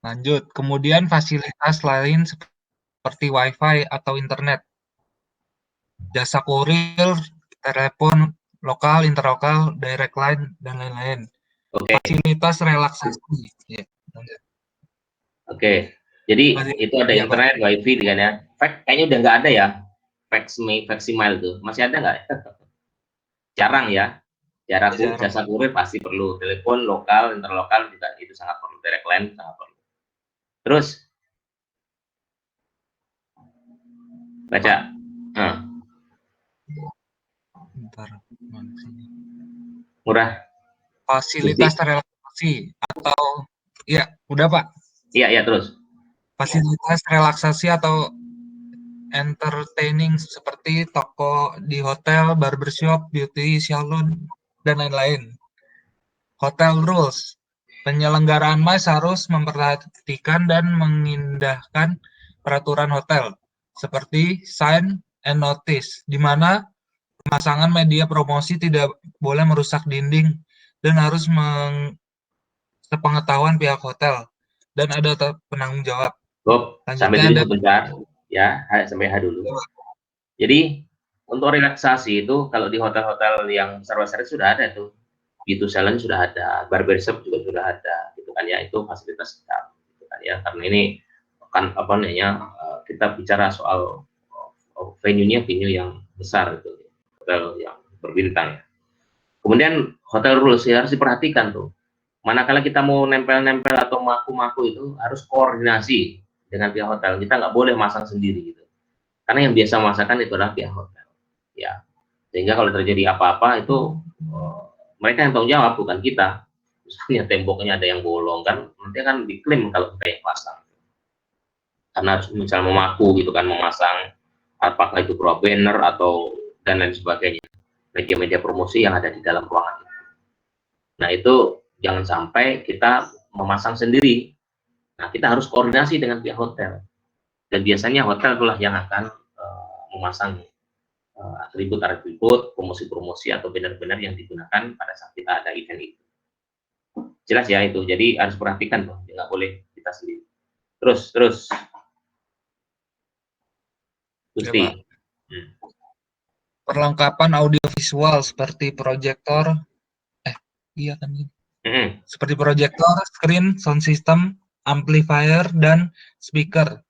Lanjut. Kemudian fasilitas lain seperti WiFi atau internet, jasa kurir, telepon lokal, interlokal, direct line, dan lain-lain. Oke. Fasilitas relaksasi. Ya, lanjut. Oke. Jadi itu ada Ya, internet, wifi kan ya. Kayaknya udah nggak ada ya. Faximile tuh masih ada nggak? Jarang ya. Jarang, Jasa kurir pasti perlu. Telepon lokal, interlokal juga itu sangat perlu. Direct line sangat perlu. Terus baca. Bentar. Murah. Fasilitas relaksasi atau ya udah Pak. Iya terus. Fasilitas relaksasi atau entertaining seperti toko di hotel, barbershop, beauty salon, dan lain-lain. Hotel rules. Penyelenggaraan MICE harus memperhatikan dan mengindahkan peraturan hotel, seperti sign and notice, di mana pemasangan media promosi tidak boleh merusak dinding dan harus sepengetahuan pihak hotel, dan ada penanggung jawab. Sampai dulu sebentar. Ya, sampai H dulu. Jadi, untuk relaksasi itu, kalau di hotel-hotel yang besar-besar sudah ada tuh. Beauty salon sudah ada, barbershop juga sudah ada, gitu kan ya, itu fasilitas gitu kan ya, karena ini kan apa namanya, kita bicara soal venue-nya venue yang besar gitu, hotel yang berbintang ya. Kemudian hotel rules ya harus diperhatikan tuh. Manakala kita mau nempel-nempel atau maku-maku itu harus koordinasi dengan pihak hotel. Kita nggak boleh masang sendiri gitu. Karena yang biasa masakkan itu adalah pihak hotel. Ya, sehingga kalau terjadi apa-apa itu mereka yang tanggung jawab, bukan kita. Misalnya temboknya ada yang bolong kan, nanti akan diklaim kalau kita yang pasang. Karena harus misalnya memaku gitu kan, memasang apakah itu banner atau dan lain sebagainya, media-media promosi yang ada di dalam ruangan itu. Nah itu jangan sampai kita memasang sendiri. Nah kita harus koordinasi dengan pihak hotel. Dan biasanya hotel itulah yang akan memasang atribut-atribut, promosi-promosi atau banner-banner yang digunakan pada saat kita ada event itu. Jelas ya itu, jadi harus perhatikan tuh, nggak boleh kita sendiri. Terus. Gusti. Perlengkapan audiovisual seperti proyektor, seperti proyektor, screen, sound system, amplifier, dan speaker.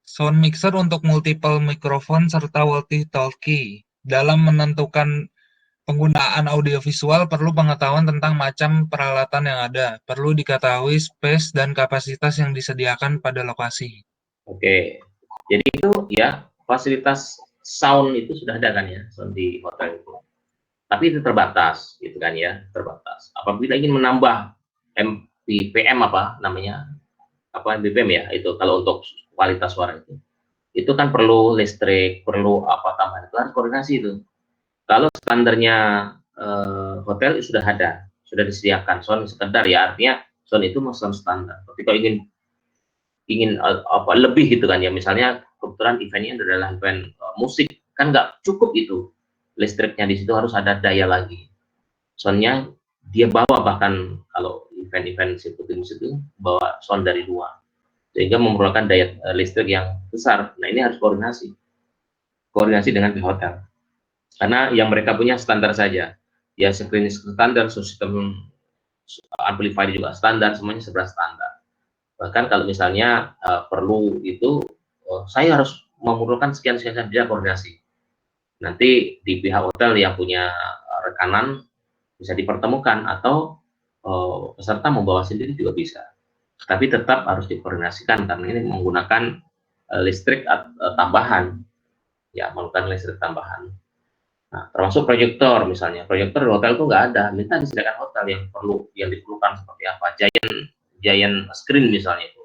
Sound mixer untuk multiple mikrofon serta walkie-talkie. Dalam menentukan penggunaan audiovisual perlu pengetahuan tentang macam peralatan yang ada. Perlu diketahui space dan kapasitas yang disediakan pada lokasi. Oke, jadi itu ya fasilitas sound itu sudah ada kan ya, sound di hotel itu. Tapi itu terbatas, gitu kan ya, terbatas. Apabila ingin menambah MPPM apa namanya, MPPM ya, itu kalau untuk kualitas suara itu kan perlu listrik, perlu apa tambahan, itu harus koordinasi itu. Kalau standarnya hotel sudah ada, sudah disediakan sound sekedar ya, artinya sound itu sound standar. Tapi kalau ingin apa lebih gitu kan ya, misalnya kebetulan eventnya adalah event musik, kan nggak cukup itu listriknya, di situ harus ada daya lagi. Soundnya dia bawa, bahkan kalau event-event seperti musik itu bawa sound dari luar, sehingga memerlukan daya listrik yang besar. Nah ini harus koordinasi dengan pihak hotel, karena yang mereka punya standar saja ya, screen standar, sistem amplifier juga standar, semuanya serba standar. Bahkan kalau misalnya perlu itu saya harus memerlukan sekian dia koordinasi. Nanti di pihak hotel yang punya rekanan bisa dipertemukan, atau peserta membawa sendiri juga bisa. Tapi tetap harus dikoordinasikan karena ini menggunakan listrik tambahan, ya, menggunakan listrik tambahan. Nah, termasuk proyektor misalnya. Proyektor di hotel itu nggak ada, minta disediakan hotel yang diperlukan seperti apa. Giant screen misalnya itu.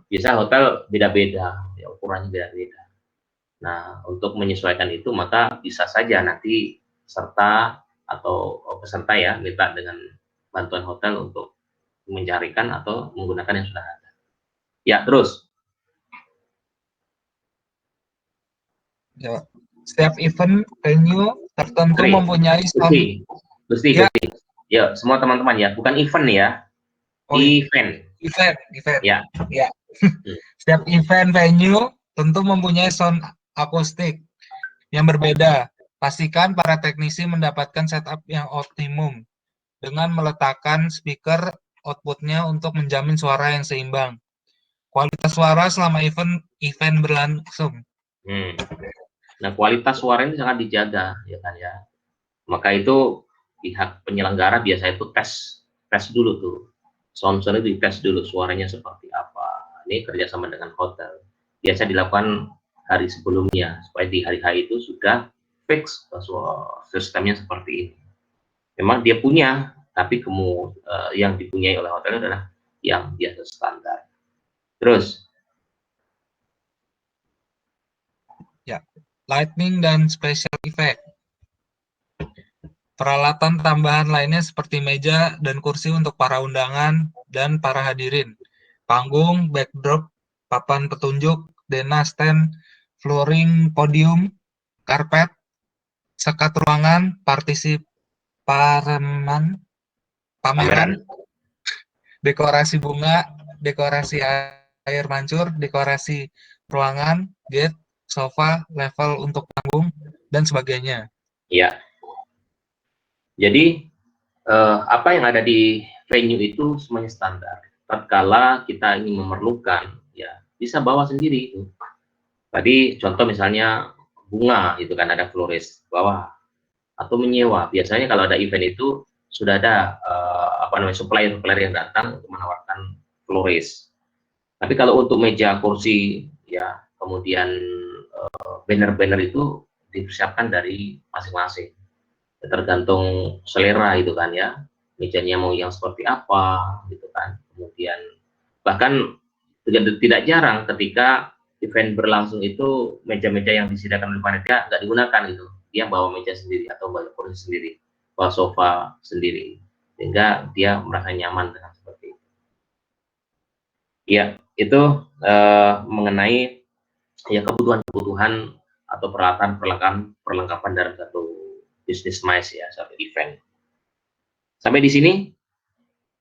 Biasa hotel beda-beda, ya, ukurannya beda-beda. Nah, untuk menyesuaikan itu maka bisa saja nanti peserta ya minta dengan bantuan hotel untuk mencarikan atau menggunakan yang sudah ada. Ya, terus. Ya. Setiap event venue tertentu Gusti, mempunyai Gusti. Ya. Ya, semua teman-teman ya, bukan event ya. Oh, iya. Event. Ya. Ya. Setiap event venue tentu mempunyai sound akustik yang berbeda. Pastikan para teknisi mendapatkan setup yang optimum dengan meletakkan speaker outputnya untuk menjamin suara yang seimbang. Kualitas suara selama event berlangsung. Nah, kualitas suara ini sangat dijaga, ya kan ya. Maka itu pihak penyelenggara biasa itu tes dulu tuh. Sound-sound itu dites dulu suaranya seperti apa. Ini kerjasama dengan hotel. Biasa dilakukan hari sebelumnya supaya di hari H itu sudah fix bahwa sistemnya seperti ini. Memang dia punya, tapi yang dipunyai oleh hotel adalah yang biasa standar. Terus, ya, lightning dan special effect. Peralatan tambahan lainnya seperti meja dan kursi untuk para undangan dan para hadirin. Panggung, backdrop, papan petunjuk, dena stand, flooring, podium, karpet, sekat ruangan, pameran, dekorasi bunga, dekorasi air mancur, dekorasi ruangan, gate, sofa, level untuk panggung, dan sebagainya. Ya. Jadi apa yang ada di venue itu semuanya standar. Tatkala kita ingin memerlukan, ya bisa bawa sendiri itu. Tadi contoh misalnya bunga, itu kan ada florist bawa, atau menyewa. Biasanya kalau ada event itu sudah ada supplier yang datang untuk menawarkan florist. Tapi kalau untuk meja, kursi, ya kemudian banner-banner itu dipersiapkan dari masing-masing. Tergantung selera itu kan ya, mejanya mau yang seperti apa gitu kan. Kemudian bahkan tidak jarang ketika event berlangsung itu meja-meja yang disediakan oleh panitia nggak digunakan gitu, dia bawa meja sendiri atau bawa kursi sendiri, bawa sofa sendiri, sehingga dia merasa nyaman dengan seperti itu. Ya, itu mengenai ya kebutuhan atau perlengkapan dalam satu bisnis MICE ya, satu event. Sampai di sini,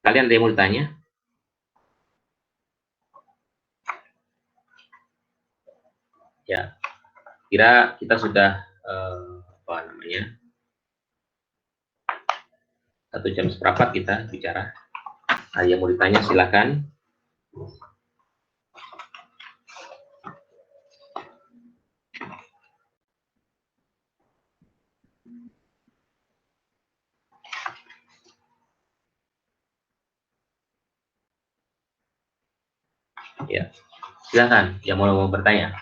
kalian ada yang mau ditanya? Ya, kira kita sudah 1:04 kita bicara. Ada yang mau ditanya silakan. Ya, silakan yang mau bertanya.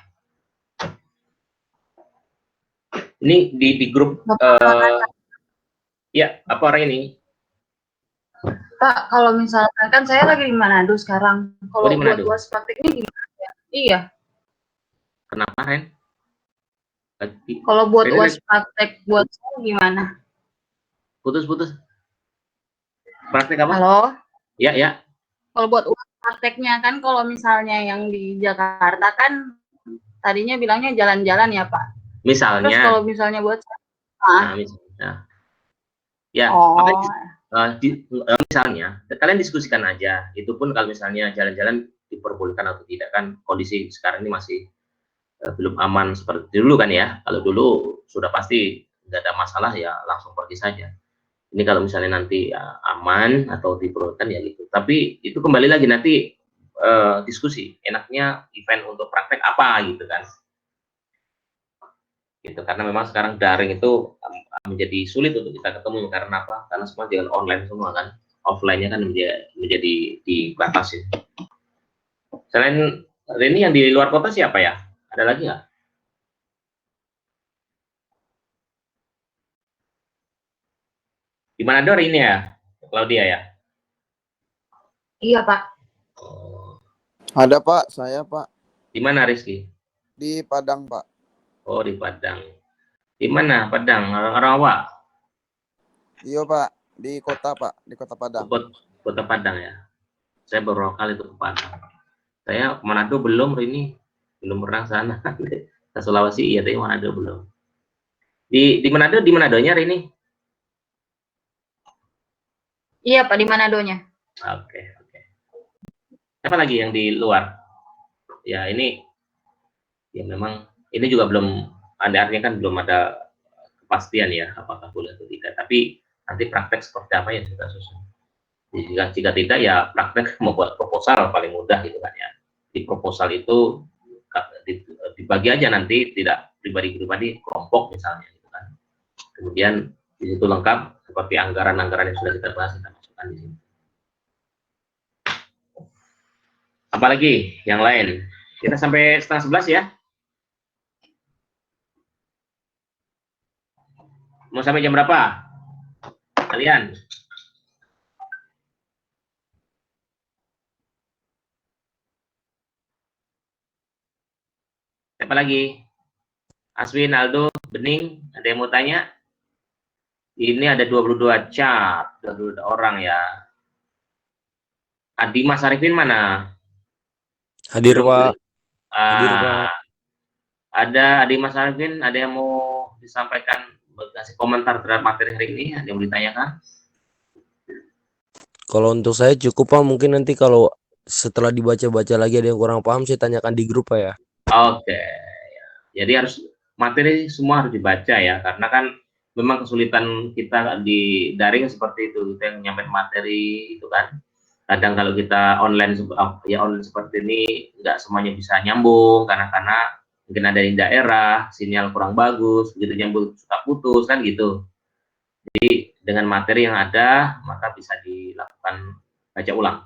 Ini di grup ya, apa orang ini? Pak, kalau misalkan kan saya lagi di Manado sekarang. Kalau di Manado? buat UAS prakteknya gimana ya? Iya. Kenapa, Ren? Kalau buat UAS praktek buat saya gimana? Putus. Praktek apa? Halo? Ya. Kalau buat UAS prakteknya kan kalau misalnya yang di Jakarta kan tadinya bilangnya jalan-jalan ya, Pak. Misalnya. Terus kalau misalnya buat misalnya. Ya, misalnya, kalian diskusikan aja. Itu pun kalau misalnya jalan-jalan diperbolehkan atau tidak, kan kondisi sekarang ini masih belum aman seperti dulu kan ya. Kalau dulu sudah pasti nggak ada masalah ya, langsung pergi saja. Ini kalau misalnya nanti ya, aman atau diperbolehkan ya gitu. Tapi itu kembali lagi nanti diskusi. Enaknya event untuk praktek apa gitu kan. Gitu, karena memang sekarang daring itu menjadi sulit untuk kita ketemu. Karena apa? Karena semua jalan online semua kan, offline-nya kan menjadi dibatasi. Selain ini yang di luar kota siapa ya? Ada lagi nggak? Di Manado ini ya, Claudia ya? Iya, Pak. Ada, Pak. Saya, Pak. Di mana, Rizky? Di Padang, Pak. Oh, di Padang. Di mana Padang? Rawa? Iya, Pak. Di kota, Pak. Di kota Padang. Kota Padang ya. Saya beberapa kali itu ke Padang. Saya ke Manado belum ini, belum pernah sana. Ke Sulawesi iya, tapi Manado belum. Di Manadonya ini. Iya Pak, di Manadonya. Oke. Apa lagi yang di luar? Ya ini, ya memang ini juga belum ada, artinya kan belum ada kepastian ya apakah boleh atau tidak. Tapi nanti praktek seperti apa yang kita susun. Jika tidak ya praktek membuat proposal paling mudah gitu kan ya. Di proposal itu dibagi aja nanti, tidak pribadi-pribadi, kelompok misalnya gitu kan. Kemudian di situ lengkap seperti anggaran-anggaran yang sudah kita bahas, kita masukkan di sini. Apalagi yang lain? Kita sampai 10:30 ya. Mau sampai jam berapa? Kalian? Siapa lagi? Aswin, Aldo, Bening, ada yang mau tanya? Ini ada 22 chat, 22 orang ya. Adi Mas Arifin mana? Hadir, Pak. Hadir, Ah, Pak. ada Adi Mas Arifin, ada yang mau disampaikan, kasih komentar terhadap materi hari ini, ada yang mau ditanyakan? Kalau untuk saya cukup, Pak. Mungkin nanti kalau setelah dibaca-baca lagi ada yang kurang paham, saya tanyakan di grup, Pak ya. Oke. Jadi harus materi semua harus dibaca ya, karena kan memang kesulitan kita di daring seperti itu, kita yang nyampein materi itu kan. Kadang kalau kita online seperti ini nggak semuanya bisa nyambung karena mungkin ada di daerah sinyal kurang bagus, begitu nyambung suka putus kan gitu. Jadi dengan materi yang ada maka bisa dilakukan baca ulang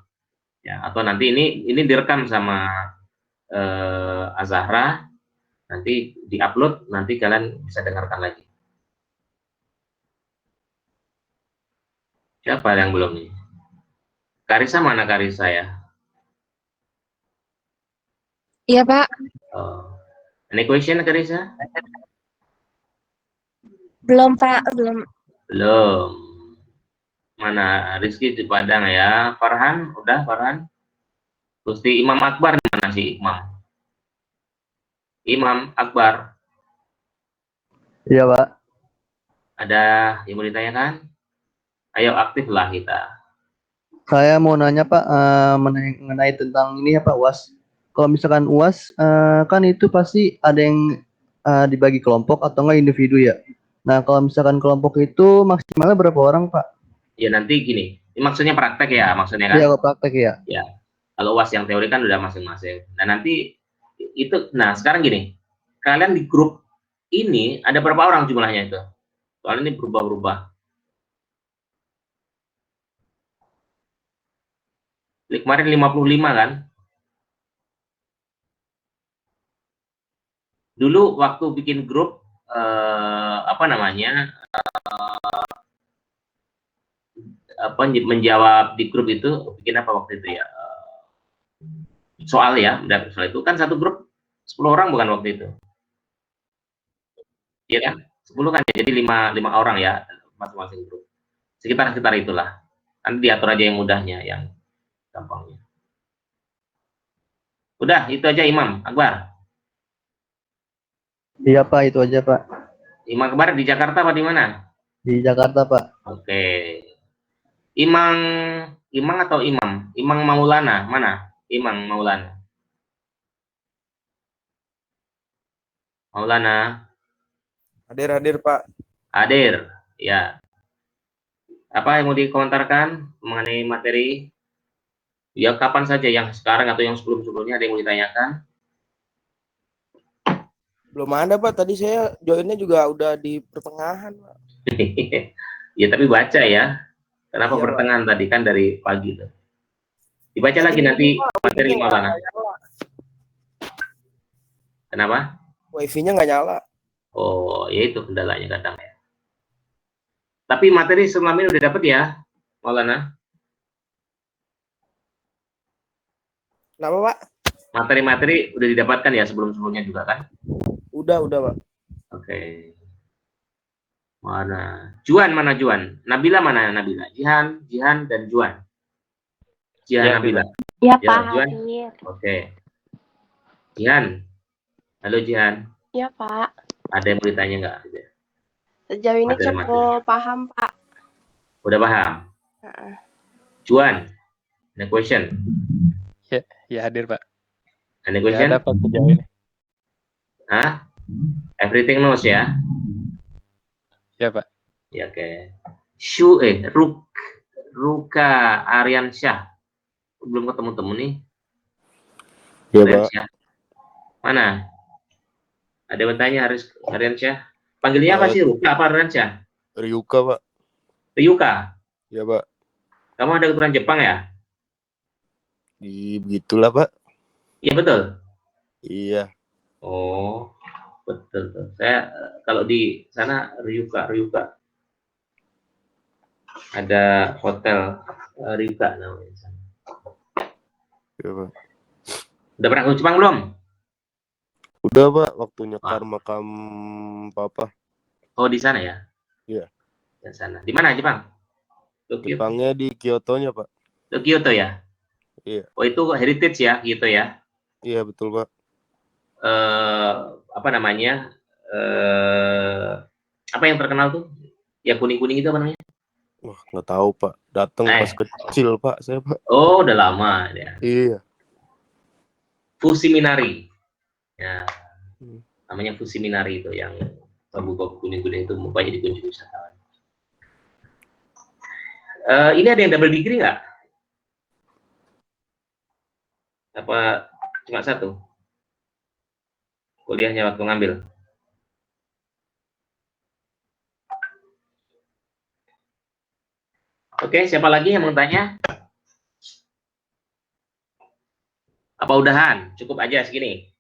ya, atau nanti ini direkam sama Azahra, nanti diupload, nanti kalian bisa dengarkan lagi. Siapa yang belum nih? Karisa mana Karisa ya? Iya, Pak. Any question Karisa? Belum, Pak. Belum. Belum. Mana Rizky di Padang ya? Farhan, udah Farhan? Gusti Imam Akbar mana sih Imam? Imam Akbar. Iya, Pak. Ada yang mau ditanyakan? Ayo aktiflah kita. Saya mau nanya, Pak, mengenai tentang ini ya, Pak, UAS. Kalau misalkan UAS, kan itu pasti ada yang dibagi kelompok atau enggak individu ya. Nah, kalau misalkan kelompok itu maksimalnya berapa orang, Pak? Ya nanti gini, ini maksudnya praktek ya, maksudnya kan? Iya, kalau praktek ya. Ya, kalau UAS yang teori kan udah masing-masing. Nah nanti itu, nah sekarang gini, kalian di grup ini ada berapa orang jumlahnya itu? Soalnya ini berubah-ubah. Kemarin 55 kan? Dulu waktu bikin grup menjawab di grup itu bikin apa waktu itu ya? Soal ya, soal itu kan satu grup 10 orang bukan waktu itu? Iya kan? 10 kan, jadi 5 orang ya masing-masing grup. Sekitar itulah. Nanti diatur aja yang mudahnya, yang gampangnya. Udah, itu aja Imam Akbar. Iya, Pak, itu aja, Pak. Imam Akbar di Jakarta apa di mana? Di Jakarta, Pak. Oke. Imam atau Imam? Imam Maulana, mana? Imam Maulana. Maulana. Hadir, Pak. Hadir, ya. Apa yang mau dikomentarkan mengenai materi? Ya, kapan saja, yang sekarang atau yang sebelum-sebelumnya, ada yang mau ditanyakan? Belum ada, Pak. Tadi saya joinnya juga udah di pertengahan, Pak. Ya, tapi baca ya. Kenapa Iya, pertengahan Pak? Tadi kan dari pagi tuh. Dibaca lagi nanti materi Maulana. Kenapa? Wifi-nya nggak nyala. Oh, ya itu kendalanya kadang ya. Tapi materi selama ini udah dapet ya, Maulana? Kenapa, Pak? Materi-materi udah didapatkan ya sebelum-sebelumnya juga kan? Udah, Pak. Oke. Mana? Juan mana Juan? Nabila mana Nabila? Jihan dan Juan. Jihan Ya, Nabila. Ya, Ya, Pak, Jihan. hadir. Oke. Jihan. Halo Jihan. Ya, Pak. Ada yang mau ditanya nggak? Sejauh ini Materi-materi. cukup paham, Pak. Udah paham? Heeh. Juan, any question? Ya hadir Pak. Any Ya question? ada Pak sejauh ini. Hah? Everything knows ya? Ya Pak. Ya, oke. Ruka Aryansyah. Belum ketemu nih. Ya, Pak. Aryansyah. Mana? Ada yang bertanya Aryansyah? Panggilnya apa sih? Ruka apa Aryansyah? Ryuka, Pak. Ryuka. Ya, Pak. Kamu ada keturunan Jepang ya? Begitulah, Pak. Iya betul. Iya. Oh, betul tuh. Saya kalau di sana Ryuka. Ada hotel Ryuka namanya. Ya, Pak. Udah pernah ke Jepang belum? Udah, Pak. Waktu nyekar makam Papa. Oh, di sana ya? Iya. Di sana. Di mana Jepang? Tokyo. Jepangnya di Kyoto-nya, Pak. Kyoto ya? Iya. Oh, itu heritage ya, Kyoto ya? Iya, betul, Pak. Apa namanya? Apa yang terkenal tuh? Yang kuning-kuning itu apa namanya? Wah, nggak tahu, Pak. Datang pas kecil, Pak, saya, Pak. Oh, udah lama ya. Iya. Fusiminari. Ya. Namanya Fusiminari itu yang bambu kuning-kuning itu mukanya dikunjungi wisatawan. Ini ada yang double degree nggak? Apa cuma satu? Kuliahnya waktu ngambil. Oke, siapa lagi yang mau tanya? Apa udahan? Cukup aja segini.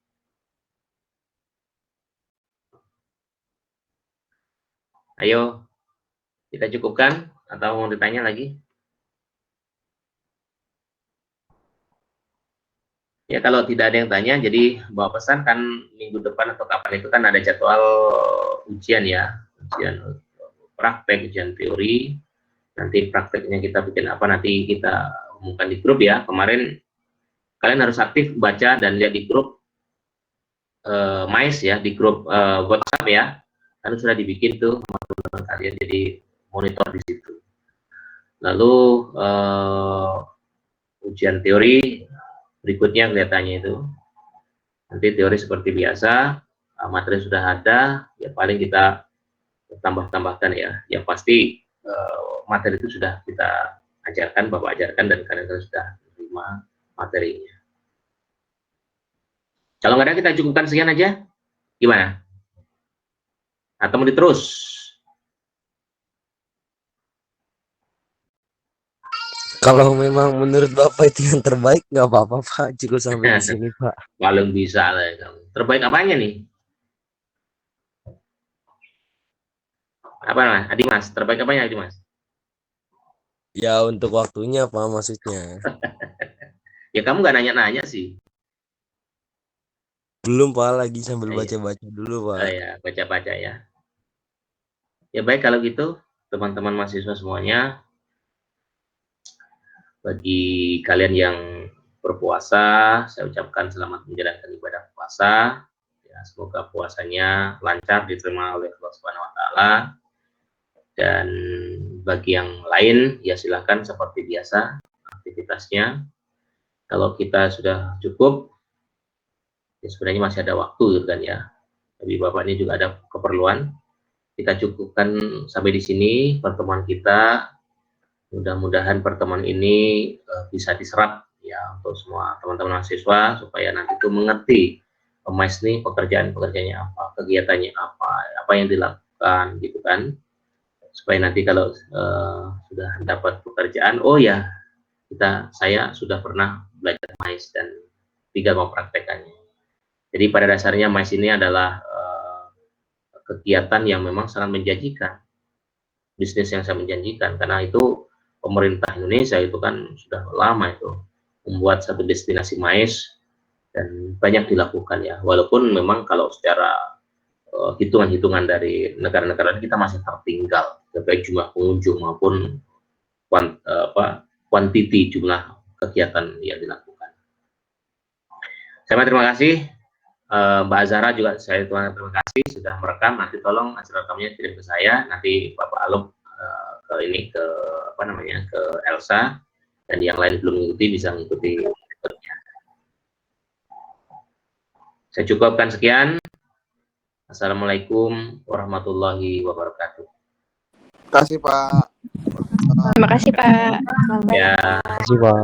Ayo, kita cukupkan atau mau ditanya lagi? Ya, kalau tidak ada yang tanya, jadi bawa pesan kan minggu depan atau kapan itu kan ada jadwal ujian ya, ujian praktek, ujian teori. Nanti prakteknya kita bikin apa, nanti kita umumkan di grup ya. Kemarin kalian harus aktif baca dan lihat di grup MICE ya, di grup WhatsApp ya. Kan sudah dibikin tuh teman-teman kalian, jadi monitor di situ. Lalu ujian teori berikutnya kelihatannya itu nanti teori seperti biasa, materi sudah ada, ya paling kita tambah-tambahkan ya. Yang pasti materi itu sudah kita ajarkan, Bapak ajarkan, dan kalian sudah menerima materinya. Kalau nggak ada, kita cukupkan sekian aja. Gimana? Atau mau diterus? Kalau memang menurut Bapak itu yang terbaik, nggak apa-apa Pak, cukup sampai di sini Pak. Paling bisa lah ya kamu. Terbaik apanya nih? Apa namanya? Adi Mas, terbaik apanya Adi Mas? Ya untuk waktunya Pak maksudnya. Ya kamu nggak nanya-nanya sih. Belum Pak, lagi sambil baca-baca dulu Pak. Oh ya, baca-baca ya. Ya baik kalau gitu, teman-teman mahasiswa semuanya. Bagi kalian yang berpuasa, saya ucapkan selamat menjalankan ibadah puasa. Ya, semoga puasanya lancar diterima oleh Allah Subhanahu wa taala. Dan bagi yang lain, ya silahkan seperti biasa aktivitasnya. Kalau kita sudah cukup, ya sebenarnya masih ada waktu gitu kan ya. Tapi Bapak ini juga ada keperluan. Kita cukupkan sampai di sini pertemuan kita. Mudah-mudahan pertemuan ini bisa diserap ya untuk semua teman-teman mahasiswa supaya nanti itu mengerti MICE ini pekerjaannya apa, kegiatannya apa yang dilakukan gitu kan. Supaya nanti kalau sudah dapat pekerjaan, oh ya saya sudah pernah belajar MICE dan tinggal mempraktekannya. Jadi pada dasarnya MICE ini adalah kegiatan yang memang sangat menjanjikan, bisnis yang sangat menjanjikan, karena itu pemerintah Indonesia itu kan sudah lama itu membuat satu destinasi MICE dan banyak dilakukan ya, walaupun memang kalau secara hitungan-hitungan dari negara-negara kita masih tertinggal baik jumlah pengunjung maupun kuantiti jumlah kegiatan yang dilakukan. Saya terima kasih. Mbak Azhara juga saya terima kasih sudah merekam. Nanti tolong hasil rekamnya kirim ke saya. Nanti Bapak Alok ke ke Elsa, dan yang lain belum mengikuti bisa mengikuti metodenya. Saya cukupkan sekian. Assalamualaikum warahmatullahi wabarakatuh. Terima kasih Pak. Terima kasih, Pak. Ya. Terima kasih, Pak.